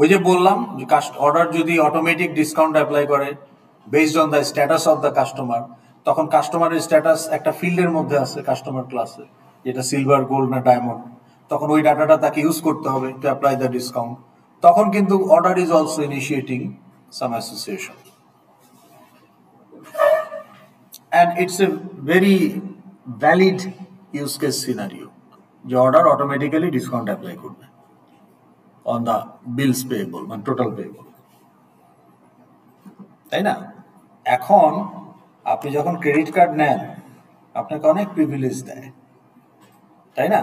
ওই যে বললাম যে অর্ডার যদি অটোমেটিক ডিসকাউন্ট অ্যাপ্লাই করে based on the status of the customer, তখন কাস্টমারের স্ট্যাটাস একটা ফিল্ডের মধ্যে আছে কাস্টমার ক্লাসে, যেটা সিলভার, গোল্ড না ডায়মন্ড, তখন ওই ডাটাটা তাকে ইউজ করতে হবে টু অ্যাপ্লাই দ্য ডিসকাউন্ট। তখন কিন্তু order is also initiating some association, and it's a very valid use case scenario যে অর্ডার অটোমেটিক্যালি ডিসকাউন্ট অ্যাপ্লাই করবে on the bills payable মানে টোটাল পেয়েবল, তাই না? এখন আপনি যখন ক্রেডিট কার্ড নেন আপনাকে অনেক প্রিভিলেজ দেয়, তাই না?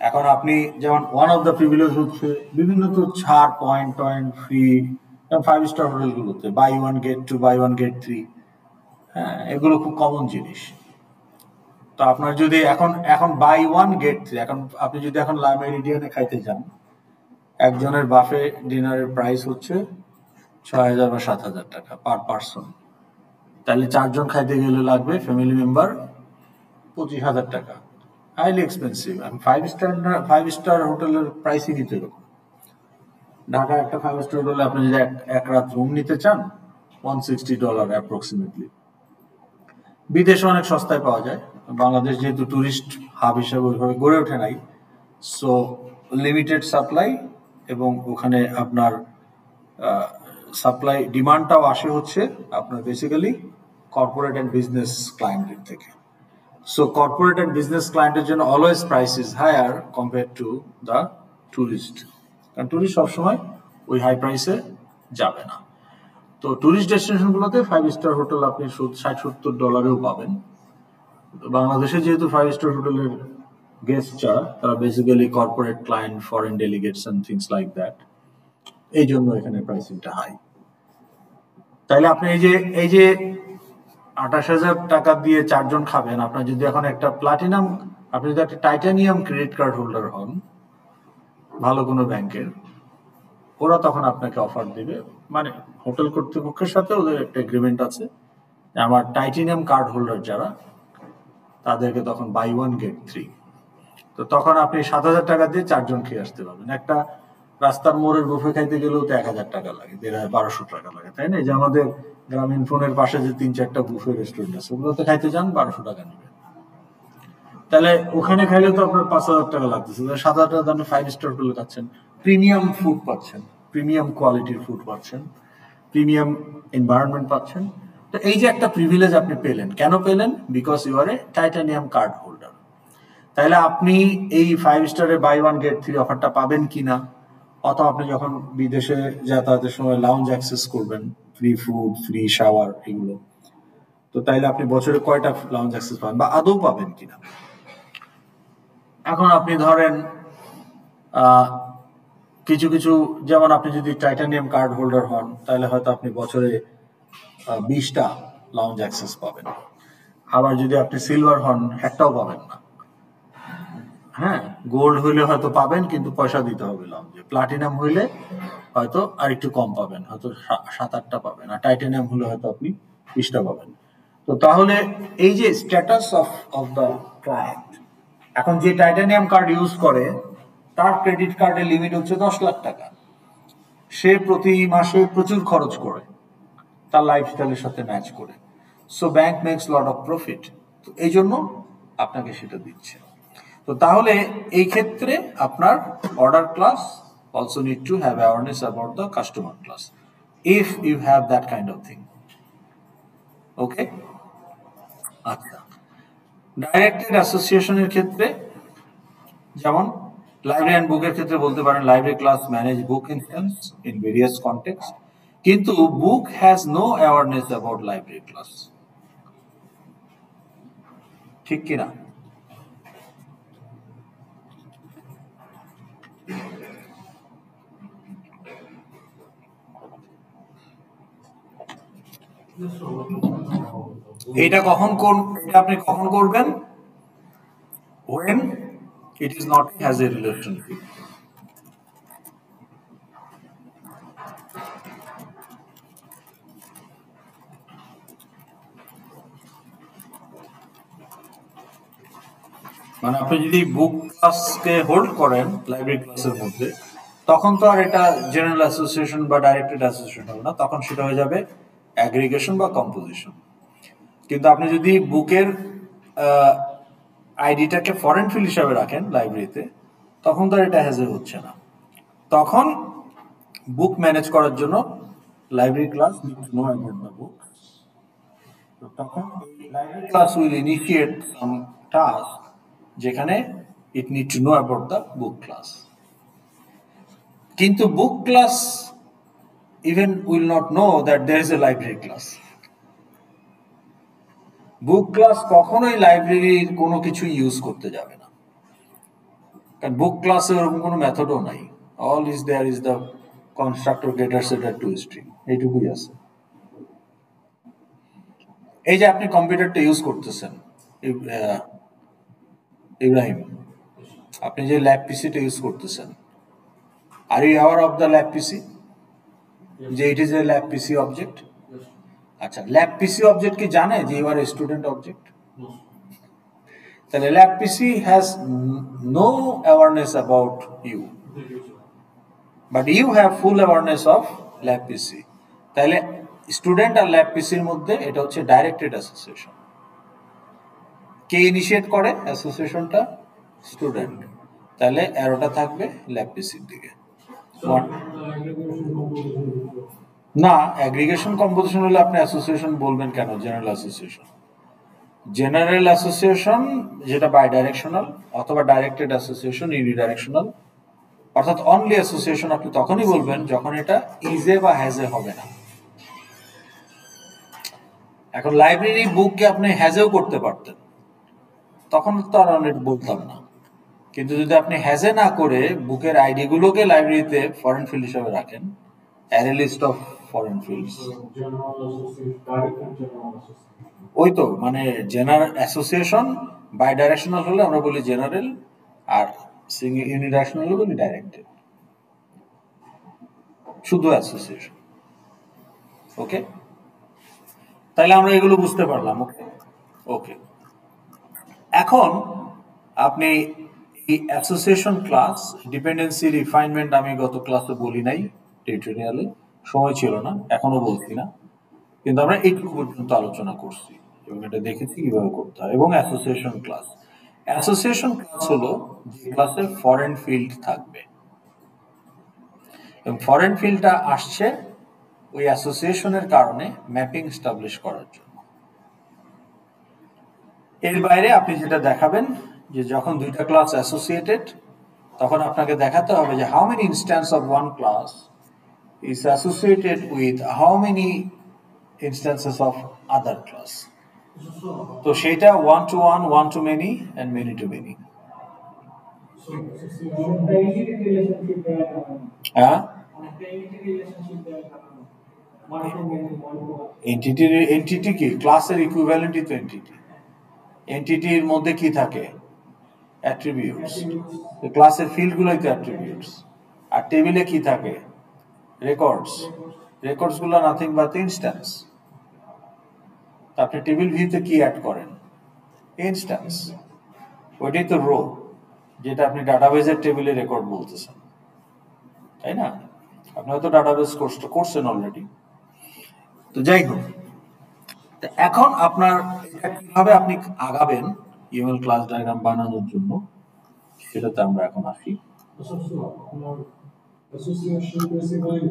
এখন আপনি যেমন ওয়ান অফ দ্য প্রিভিলেজ হচ্ছে বিভিন্ন তো ছাড়, পয়েন্ট ফ্রি, যেমন 5 স্টার হোটেলগুলোতে buy one get two, buy one get 3, হ্যাঁ, এগুলো খুব কমন জিনিস। তো আপনার যদি এখন বাই ওয়ান গেট 3, এখন আপনি যদি এখন লা মেরিডিয়ানে খাইতে যান, একজনের বাফে ডিনারের প্রাইস হচ্ছে 6,000 বা 7,000 টাকা পার পার্সন, তাহলে 4 জন খাইতে গেলে লাগবে ফ্যামিলি মেম্বার 25,000 টাকা, হাইলি এক্সপেন্সিভ। আমি 5 স্টার হোটেলের প্রাইসই নিতে এরকম। ঢাকা একটা 5 স্টার হোটেলে আপনি যদি এক রাত রুম নিতে চান $160 অ্যাপ্রক্সিমেটলি। বিদেশে অনেক সস্তায় পাওয়া যায়, বাংলাদেশ যেহেতু টুরিস্ট হাব হিসেবে ওইভাবে গড়ে ওঠে নাই, সো লিমিটেড সাপ্লাই এবং ওখানে আপনার সাপ্লাই ডিমান্ডটাও আসে হচ্ছে আপনার বেসিক্যালি কর্পোরেট অ্যান্ড বিজনেস ক্লায়েন্টের থেকে। সো কর্পোরেট অ্যান্ড বিজনেস ক্লায়েন্টের জন্য always price is higher compare to the tourist, কারণ ট্যুরিস্ট সবসময় ওই হাই প্রাইসে যাবে না। তো ট্যুরিস্ট ডেস্টিনেশনগুলোতে 5 স্টার হোটেল আপনি $60-70 পাবেন। বাংলাদেশে যেহেতু 5 স্টার হোটেলের গেস্ট যারা, তারা basically corporate client, foreign delegates and things like that, এই জন্য এখানে প্রাইসিংটা হাই। তাইলে আপনি এই যে 28,000 টাকা দিয়ে 4 জন খাবেন, আপনার যদি এখন একটা প্লাটিনাম, আপনি যদি একটা টাইটানিয়াম ক্রেডিট কার্ড হোল্ডার হন ভালো কোনো ব্যাংকের, ওরা তখন আপনাকে অফার দিবে, মানে হোটেল কর্তৃপক্ষের সাথে ওদের একটা এগ্রিমেন্ট আছে, আমার টাইটানিয়াম কার্ড হোল্ডার যারা, তাদেরকে তখন বাই 1 গেট 3। তো তখন আপনি 7,000 টাকা দিয়ে 4 জন খেয়ে আসতে পারবেন। একটা রাস্তার মোড়ের বুফে খাইতে গেলেও তো 1,000 টাকা লাগে, 1,500 টাকা লাগে, তাই না? এই যে আমাদের গ্রামীণ ফোনের পাশে যে 3-4টা বুফে রেস্টুরেন্ট আছে, ওগুলোতে খাইতে যান 1,200 টাকা নেবে। তাহলে ওখানে খাইলে তো আপনার 5,000 টাকা লাগতেছে, 7,000 টাকা আপনি 5 স্টার হোটেলে খাচ্ছেন, প্রিমিয়াম ফুড পাচ্ছেন, প্রিমিয়াম কোয়ালিটির ফুড পাচ্ছেন, প্রিমিয়াম এনভায়রনমেন্ট পাচ্ছেন। তো এই যে একটা প্রিভিলেজ আপনি পেলেন, কেন পেলেন? Because you are a titanium card holder. তাহলে আপনি এই 5 স্টারের বাই 1 গেট 3 অফারটা পাবেন কিনা, অথবা আপনি যখন বিদেশে যাতায়াতের সময় লাউঞ্জ অ্যাক্সেস করবেন, ফ্রি ফুড, ফ্রি শাওয়ার, এগুলো, তো তাইলে আপনি বছরে কয়টা লাউঞ্জ অ্যাক্সেস পাবেন বা আদৌ পাবেন কিনা। এখন আপনি ধরেন কিছু কিছু, যেমন আপনি যদি টাইটানিয়াম কার্ড হোল্ডার হন, তাহলে হয়তো আপনি বছরে 20টা লাউঞ্জ অ্যাক্সেস পাবেন। আবার যদি আপনি সিলভার হন, একটাও পাবেন না। হ্যাঁ, গোল্ড হইলে হয়তো পাবেন, কিন্তু পয়সা দিতে হবে লাউঞ্জে। প্লাটিনাম হইলে হয়তো আর একটু কম পাবেন, হয়তো 7-8টা পাবেন, আর টাইটানিয়াম হলে হয়তো আপনি 20টা পাবেন। তো তাহলে এই যে স্ট্যাটাস অফ দ্য ক্লায়েন্ট, এখন যে টাইটানিয়াম কার্ড ইউজ করে তার ক্রেডিট কার্ডের লিমিট হচ্ছে 10 লাখ টাকা। সে প্রতি মাসে প্রচুর খরচ করে তার লাইফস্টাইলের সাথে ম্যাচ করে। So bank makes lot of profit, তো এই জন্য আপনাকে সেটা দিচ্ছে। তো তাহলে এই ক্ষেত্রে আপনার order class also need to have awareness about the customer class if you have that kind of thing. Okay, আচ্ছা, ডাইরেক্টেড অ্যাসোসিয়েশনের ক্ষেত্রে যেমন লাইব্রেরি অ্যান্ড বুকের ক্ষেত্রে বলতে পারেন library class manage book instance in various context, কিন্তু book has no awareness about library class, ঠিক কিনা? এটা আপনি কখন করবেন? when it is not has a relationship. মানে আপনি যদি বুক ক্লাসকে হোল্ড করেন লাইব্রেরি ক্লাসের মধ্যে, তখন তো আর এটা জেনারেল অ্যাসোসিয়েশন বা ডাইরেক্টেড অ্যাসোসিয়েশন হবে না, তখন সেটা হয়ে যাবে অ্যাগ্রিগেশন বা কম্পোজিশন। কিন্তু আপনি যদি বুকের আইডিটাকে ফরেন ফিল হিসাবে রাখেন লাইব্রেরিতে, তখন তো আর এটা হ্যাজে হচ্ছে না। তখন বুক ম্যানেজ করার জন্য library class need to know about the book. তখন library class will initiate some task যেখানে it need to know about the book class. কিন্তু book class even will not know that there is a library class. Book class কখনোই লাইব্রেরির কোনো কিছু use করতে যাবে না, কারণ বুক ক্লাসে ওরকম কোনো মেথডও নাই। All is there is the constructor getter setter to string, এইটুকুই আছে। এই যে আপনি কম্পিউটারটা ইউজ করতেছেন ইব্রাহিম, আপনি যে ল্যাব পিসিটা ইউজ করতেছেন, are you aware of the lab PC যে it is a lab PC object? আচ্ছা, ল্যাব পিসি অবজেক্ট কি জানে যে you are a student object? তাহলে lab PC has no awareness about you, but you have full awareness of lab PC. তাহলে student আর lab পিসির মধ্যে এটা হচ্ছে ডাইরেক্টেড অ্যাসোসিয়েশন। কে ইনিশিয়েট করে অ্যাসোসিয়েশনটা? স্টুডেন্ট। তাহলে অ্যারোটা থাকবে ল্যাব পিসির দিকে। না, অ্যাগ্রিগেশন কম্পোজিশন হলে আপনি অ্যাসোসিয়েশন বলবেন কেন? জেনারেল অ্যাসোসিয়েশন, জেনারেল অ্যাসোসিয়েশন যেটা বাই ডাইরেকশনাল, অথবা ডাইরেক্টেড অ্যাসোসিয়েশন ইউনিডাইরেকশনাল, অর্থাৎ অনলি অ্যাসোসিয়েশন আপনি তখনই বলবেন যখন এটা ইজে বা হ্যাজে হবে না। এখন লাইব্রেরি বুককে আপনি হ্যাজেও করতে পারতেন, তখন তো আর আমি বলতাম না। কিন্তু যদি আপনি হ্যাজে না করে বুকের আইডি গুলোকে লাইব্রেরিতে ফরেন ফিল্ড হিসেবে রাখেন, array list of foreign fields, ওই তো মানে জেনারেল অ্যাসোসিয়েশন বাই ডাইরেকশনাল হলে আমরা বলি জেনারেল, আর ইউনিডাইরেকশনাল হলে বলি ডাইরেক্টেড, শুধু অ্যাসোসিয়েশন। ওকে, তাহলে আমরা এগুলো বুঝতে পারলাম। ওকে ওকে, এখন আপনি এই অ্যাসোসিয়েশন ক্লাস ডিপেন্ডেন্সি রিফাইনমেন্ট আমি গত ক্লাসে বলি নাই, টিউটোরিয়ালে সময় ছিল না, এখনো বলছি না, কিন্তু আমরা এইটুকু পর্যন্ত আলোচনা করছি এবং এটা দেখেছি কিভাবে করতে হয়। এবং অ্যাসোসিয়েশন ক্লাস, অ্যাসোসিয়েশন ক্লাস হলো যে ক্লাসে ফরেন ফিল্ড থাকবে, এবং ফরেন ফিল্ডটা আসছে ওই অ্যাসোসিয়েশনের কারণে ম্যাপিং এস্টাবলিশ করার জন্য। এর বাইরে আপনি যেটা দেখাবেন যে যখন দুইটা ক্লাস অ্যাসোসিয়েটেড, তখন আপনাকে দেখাতে হবে যে how many instance of one class is associated with how many instances of other class. তো সেটা one to one, one to many and many to many. হ্যাঁ, এন্টিটি কি? ক্লাসের ইকুইভ্যালেন্টই তো এন্টিটি। এন্টিটির মধ্যে কি থাকে? অ্যাট্রিবিউটস। ক্লাসের ফিল্ডগুলোই তো অ্যাট্রিবিউটস। আর টেবিলে কি থাকে? রেকর্ডস। রেকর্ডস গুলো নাথিং বাট ইনস্ট্যান্স। আপনি টেবিল ভিউতে কি অ্যাড করেন? ইনস্ট্যান্স। ওইটাই তো রো, যেটা আপনি ডাটাবেজের টেবিলে রেকর্ড বলতেছেন, তাই না? আপনি হয়তো ডাটাবেস কোর্সটা করছেন অলরেডি। তো যাই হোক, এখন আপনার কিভাবে আপনি আগাবেন ইউএমএল ক্লাস ডায়াগ্রাম বানানোর জন্য, সেটাতে আমরা এখন আসি। অ্যাসোসিয়েশন বেসিক্যালি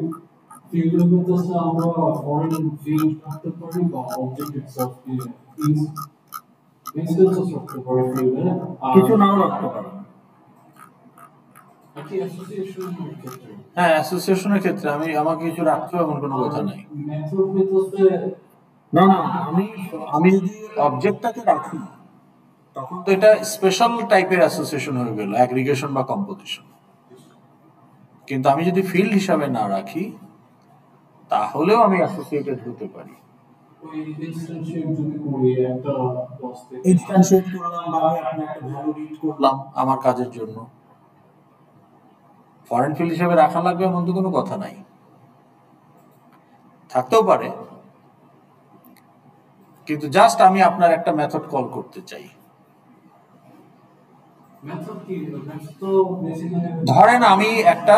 ফিল্ডের মধ্যে আমরা ফরেন ফিল্ড রাখতে পারি বা অবজেক্ট ইটসেলফ ইনস্ট্যান্সেস রাখতে পারি ফিল্ডে, কিছু নাও রাখতে পারেন। হ্যাঁ, অ্যাসোসিয়েশনের ক্ষেত্রে আমাকে কিছু রাখতে হবে এমন কোনো কথা নাই। না না, আমি যদি অবজেক্টটাকে রাখি তখন তো এটা স্পেশাল টাইপের অ্যাসোসিয়েশন হয়ে গেল, অ্যাগ্রিগেশন বা কম্পোজিশন। কিন্তু আমি যদি ফিল্ড হিসাবে না রাখি তাহলেও আমি অ্যাসোসিয়েটেড হতে পারি। ইনস্ট্যান্সিয়েট করলাম বা আমি একটা ভ্যালু রিড করলাম আমার কাজের জন্য, ফরেন ফিল্ড হিসেবে রাখা লাগবে এমন তো কোনো কথা নাই। থাকতেও পারে, কিন্তু জাস্ট আমি আপনার একটা মেথড কল করতে চাই। ধরেন আমি একটা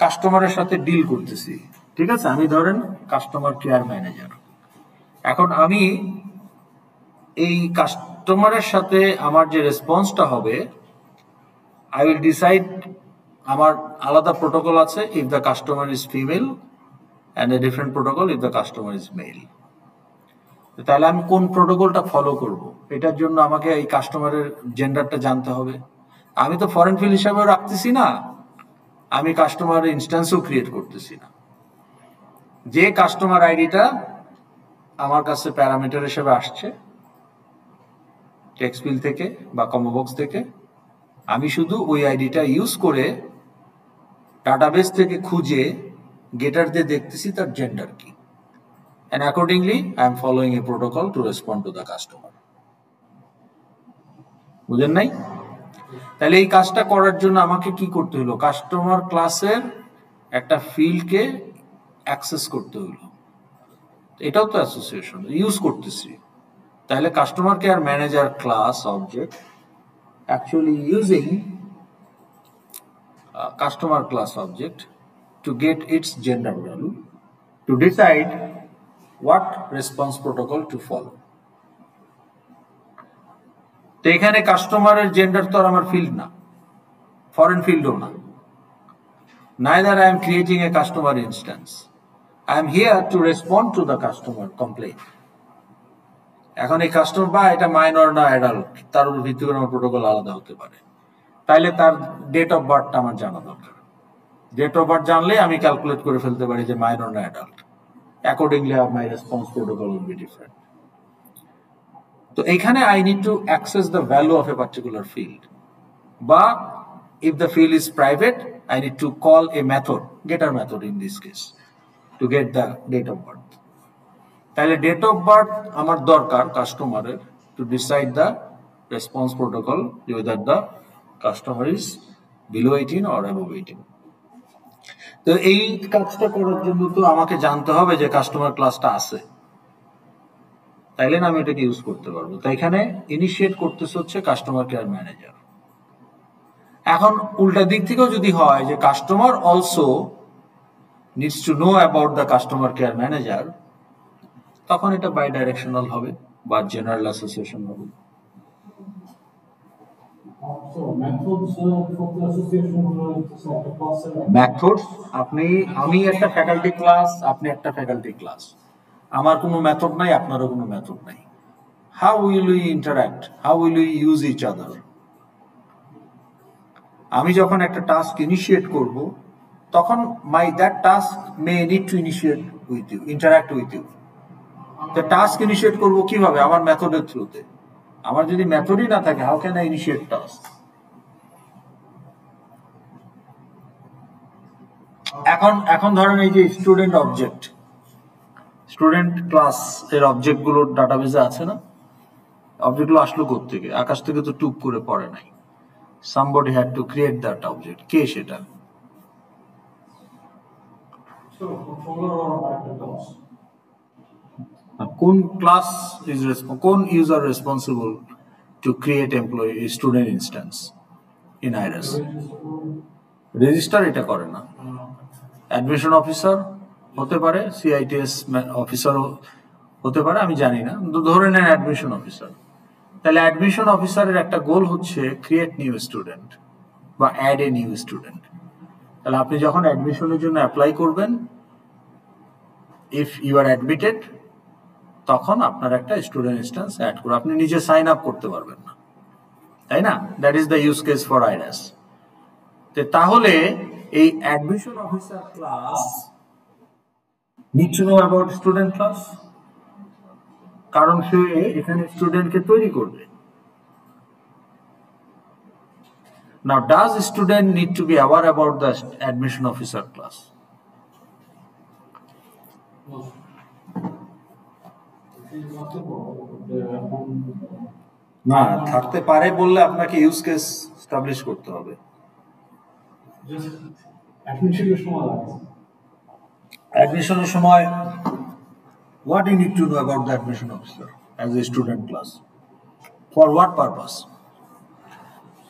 কাস্টমারের সাথে ডিল করতেছি, ঠিক আছে? আমি ধরেন কাস্টমার কেয়ার ম্যানেজার। এখন আমি এই কাস্টমারের সাথে আমার যে রেসপন্সটা হবে, আই উইল ডিসাইড, আমার আলাদা প্রোটোকল আছে if the customer is female and a different protocol if the customer is male. তাহলে আমি কোন প্রোটোকলটা ফলো করব, এটার জন্য আমাকে এই কাস্টমারের জেন্ডারটা জানতে হবে। আমি তো ফরেন ফিল্ড হিসাবেও রাখতেছি না, আমি কাস্টমারের ইনস্ট্যান্সও ক্রিয়েট করতেছি না। যে কাস্টমার আইডিটা আমার কাছে প্যারামিটার হিসেবে আসছে টেক্সট ফিল্ড থেকে বা কম্বো বক্স থেকে, আমি শুধু ওই আইডিটা ইউজ করে ডাটাবেস থেকে খুঁজে গেটার দিয়ে দেখতেছি তার জেন্ডার কি, and accordingly I am following a protocol to respond to the customer. বুঝেন নাই? তাহলে এই কাজটা করার জন্য আমাকে কি করতে হলো? কাস্টমার ক্লাসের একটা ফিল্ডকে অ্যাক্সেস করতে হলো। এটাও তো অ্যাসোসিয়েশন ইউজ করতেছি। তাহলে customer care manager class object actually using customer class object to get its gender value to decide what response protocol to follow. তো এখানে কাস্টমারের জেন্ডার তো আর আমার ফিল্ড না, ফরেন ফিল্ডও না, neither I am creating a customer instance. I am here to respond to the customer complaint. এখন এই customer বা এটা মাইনর না অ্যাডাল্ট তার উপর ভিত্তি করে আমার প্রোটোকল আলাদা হতে পারে। তাইলে তার ডেট অফ বার্থটা আমার জানা দরকার। ডেট অফ বার্থ জানলে আমি ক্যালকুলেট করে ফেলতে পারি যে মাইনর না adult. Accordingly my response protocol will be different. তো এইখানে I need to access the value of a particular field, বা if the field is private, I need to call a method, getter method in this case, to get the date of birth. তাহলে date of birth আমার দরকার কাস্টমারের to decide the response protocol whether the customer is below 18 or above 18. তো এই কাজটা করার জন্য তো আমাকে জানতে হবে যে কাস্টমার ক্লাসটা আছে, তাইলে না আমি এটাকে ইউজ করতে পারবো। তাই এখানে ইনিশিয়েট করতেছে হচ্ছে কাস্টমার কেয়ার ম্যানেজার। এখন উল্টা দিক থেকেও যদি হয় যে customer also needs to know about the customer care manager, তখন এটা বাই ডাইরেকশনাল হবে বা জেনারেল অ্যাসোসিয়েশন হবে। মেথডস আমি একটা ফ্যাকাল্টি ক্লাস, আপনি একটা ফ্যাকাল্টি ক্লাস, আমার কোনো মেথড নাই, আপনারও কোনো মেথড নাই। How will we interact, how will we use each other? আমি যখন একটা টাস্ক ইনিশিয়েট করব তখন that task may need to initiate with you, interact with you. তো টাস্ক ইনিশিয়েট করব কিভাবে? আমার মেথডের থ্রুতে। আমার যদি মেথডই না থাকে, how can I initiate task? এখন ধরেন এই যে স্টুডেন্ট অবজেক্ট, স্টুডেন্ট ক্লাস এর অবজেক্ট গুলোর ডাটাবেজে আছে না? অবজেক্টগুলো আসলো কোত্থেকে? আকাশ থেকে তো টুপ করে পড়ে নাই। somebody had to create that object. কে সেটা? কোন ক্লাস ইজ কোন user responsible to create employee student instance in IRAS? Register এটা করে না। অ্যাডমিশন অফিসার হতে পারে, সিআইটিএস অফিসারও হতে পারে, আমি জানি না, ধরে নেন অ্যাডমিশন অফিসার। তাহলে অ্যাডমিশন অফিসারের একটা গোল হচ্ছে ক্রিয়েট নিউ স্টুডেন্ট বা অ্যাড এ নিউ স্টুডেন্ট। তাহলে আপনি যখন অ্যাডমিশনের জন্য অ্যাপ্লাই করবেন, ইফ ইউ আর অ্যাডমিটেড, তখন আপনার একটা স্টুডেন্ট ইনস্ট্যান্স অ্যাড করে আপনি নিজে সাইন আপ করতে পারবেন না, তাই না? That is the use case for IRAS. তাহলে এই admission officer class need to know about student class, কারণ সে এখানে স্টুডেন্টকে তৈরি করবে। Now, does student need to be aware about the admission officer class? না, থাকতে পারে বললে আপনাকে ইউজ কেস এস্টাবলিশ করতে হবে। অ্যাডমিশনের সময় what you need to know about the admission officer as a student class? For what purpose?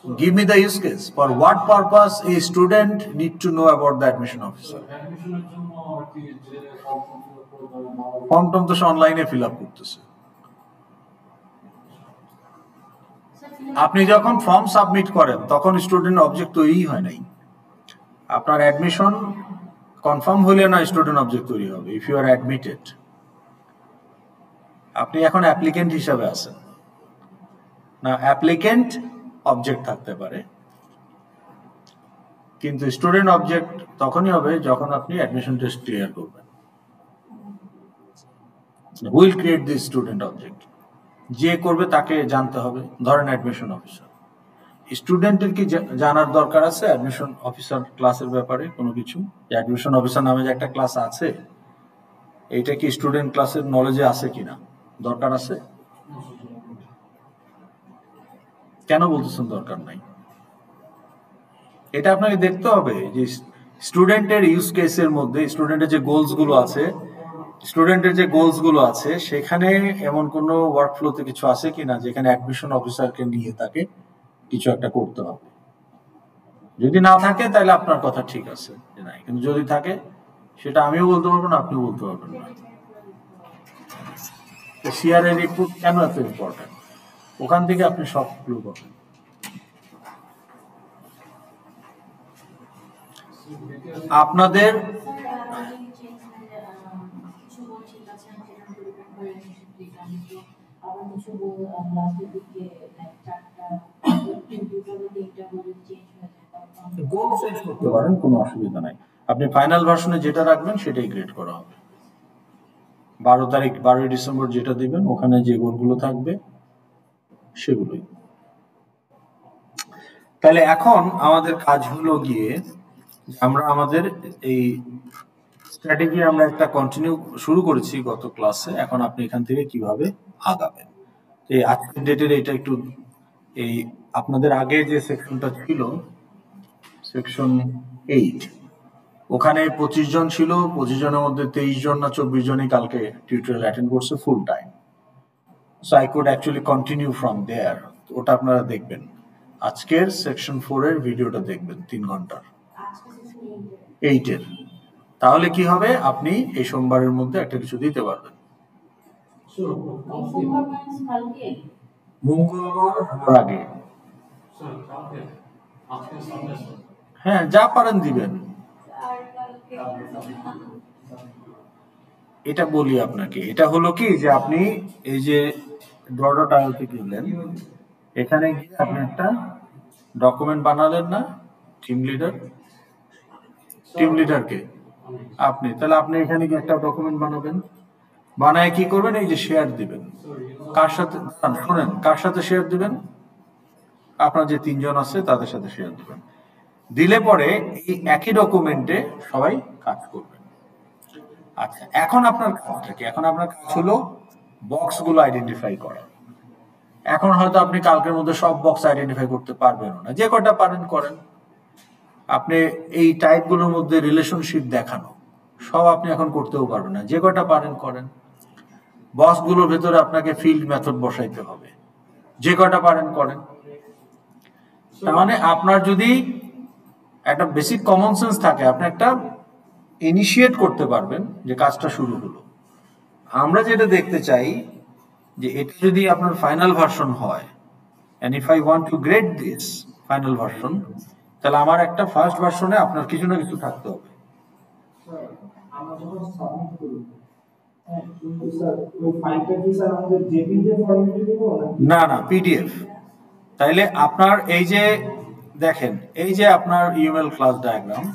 Give me the use case. For what purpose a student need to know about the admission officer? Form Tom তো অনলাইনে fill up করতেছে। আপনি যখন form submit করেন তখন student object তৈরি হয় নাই। আপনার অ্যাডমিশন কনফার্ম হলে না স্টুডেন্ট অবজেক্ট তৈরি হবে। ইফ ইউ আর অ্যাডমিটেড, আপনি এখন অ্যাপ্লিকেন্ট হিসাবে আছেন না, অ্যাপ্লিকেন্ট অবজেক্ট থাকতে পারে, কিন্তু স্টুডেন্ট অবজেক্ট তখনই হবে যখন আপনি অ্যাডমিশন টেস্ট ক্লিয়ার করবেন। Will create this student object, যে করবে তাকে জানতে হবে। ধরেন অ্যাডমিশন অফিসার, স্টুডেন্টের কি জানার দরকার আছে অ্যাডমিশন অফিসার ক্লাসের ব্যাপারে কোনো কিছু? অ্যাডমিশন অফিসার নামে যে একটা ক্লাস আছে, এইটা কি স্টুডেন্ট ক্লাসের নলেজে আছে কিনা? দরকার আছে? কেন বলতেছেন দরকার নাই? এটা আপনাকে দেখতে হবে যে স্টুডেন্টের ইউজ কেসের মধ্যে স্টুডেন্টের যে গোলস গুলো আছে সেখানে এমন কোনো ওয়ার্কফ্লোতে কিছু আছে কিনা যেখানে অ্যাডমিশন অফিসারকে নিয়ে তাকে কিছু একটা করতে হবে। যদি না থাকে তাহলে আপনার কথা ঠিক আছে যে নাই, কিন্তু যদি থাকে সেটা আমিও বলতে পারবো না, আপনিও বলতে পারবেন না। সিআরএ রিপোর্ট কেন এত ইম্পর্টেন্ট? ওখান থেকে আপনি সব ক্লু পাবেন। আপনাদের আবার কিছু লাস্টের দিকে লাইক 4টা দুটো তিনটা বলে চেঞ্জ হয়ে যায় তখন গোল চেঞ্জ করতে পারেন, কোনো অসুবিধা নাই। আপনি ফাইনাল ভার্সনে যেটা রাখবেন সেটাই গ্রেড করা হবে। 12 ডিসেম্বর যেটা দিবেন ওখানে যে গোলগুলো থাকবে সেগুলোই। তাহলে এখন আমাদের কাজ হলো গিয়ে আমরা আমাদের এই স্ট্র্যাটেজি আমরা একটা কন্টিনিউ শুরু করেছি গত ক্লাসে, এখন আপনি এখান থেকে কিভাবে আগাবেন। এই আজকের ডেটের এটা একটু এই আপনাদের আগে যে সেকশনটা ছিল সেকশন 8, ওখানে 25 জন ছিল, 25 জনের মধ্যে 23 জন না 24 জনই কালকে টিউটোরিয়াল অ্যাটেন্ড করছে full time. So I could actually continue from there, ওটা আপনারা দেখবেন। আজকের সেকশন 4 এর ভিডিওটা দেখবেন 3 ঘন্টার 8 এর। তাহলে কি হবে, আপনি এই সোমবারের মধ্যে একটা কিছু দিতে পারবেন। মঙ্গলবার হওয়ার আগে হ্যাঁ যা পারেন দিবেন। এটা বলি আপনাকে, এটা হলো কি যে আপনি এই যে ডট আইওতে গেলেন, এখানে গিয়ে আপনি একটা ডকুমেন্ট বানালেন না, টিম লিডারকে আপনি, তাহলে আপনি এখানে গিয়ে একটা ডকুমেন্ট বানাবেন, বানায় কি করবেন, এই যে শেয়ার দিবেন। কার সাথে শুনেন, কার সাথে শেয়ার দিবেন, আপনার যে 3 জন আছে তাদের সাথে শেয়ার দিবেন। দিলে পরে এই একই ডকুমেন্টে সবাই কাজ করবেন। আচ্ছা, এখন আপনার কাজটা কি? এখন আপনার কাজ হলো বক্সগুলো আইডেন্টিফাই করা। এখন হয়তো আপনি কালকের মধ্যে সব বক্স আইডেন্টিফাই করতে পারবেন না, যে কটা পারেন করেন। আপনি এই টাইপগুলোর মধ্যে রিলেশনশিপ দেখানো সব আপনি এখন করতেও পারবেন না, যে কটা পারেন করেন। বক্সগুলোর ভেতরে আপনাকে ফিল্ড মেথড বসাইতে হবে, যে কটা পারেন করেন। তার মানে আপনার যদি একটা বেসিক কমন সেন্স থাকে, আপনি একটা ইনিশিয়েট করতে পারবেন যে কাজটা শুরু হলো। আমরা যেটা দেখতে চাই যে এটা যদি আপনার ফাইনাল ভার্সন হয়, and if I want to grade this final version, তাহলে আমার একটা ফার্স্ট ভার্সনে আপনার কিছু না কিছু থাকতে হবে। আমরা যখন সাবমিট করি কিন্তু স্যার ওই ফাইলটা কি স্যার আমাদের জেপিজি ফরম্যাটে দিব না না পিডিএফ। তাইলে আপনার এই যে দেখেন, এই যে আপনার ইউএমএল ক্লাস ডায়াগ্রাম,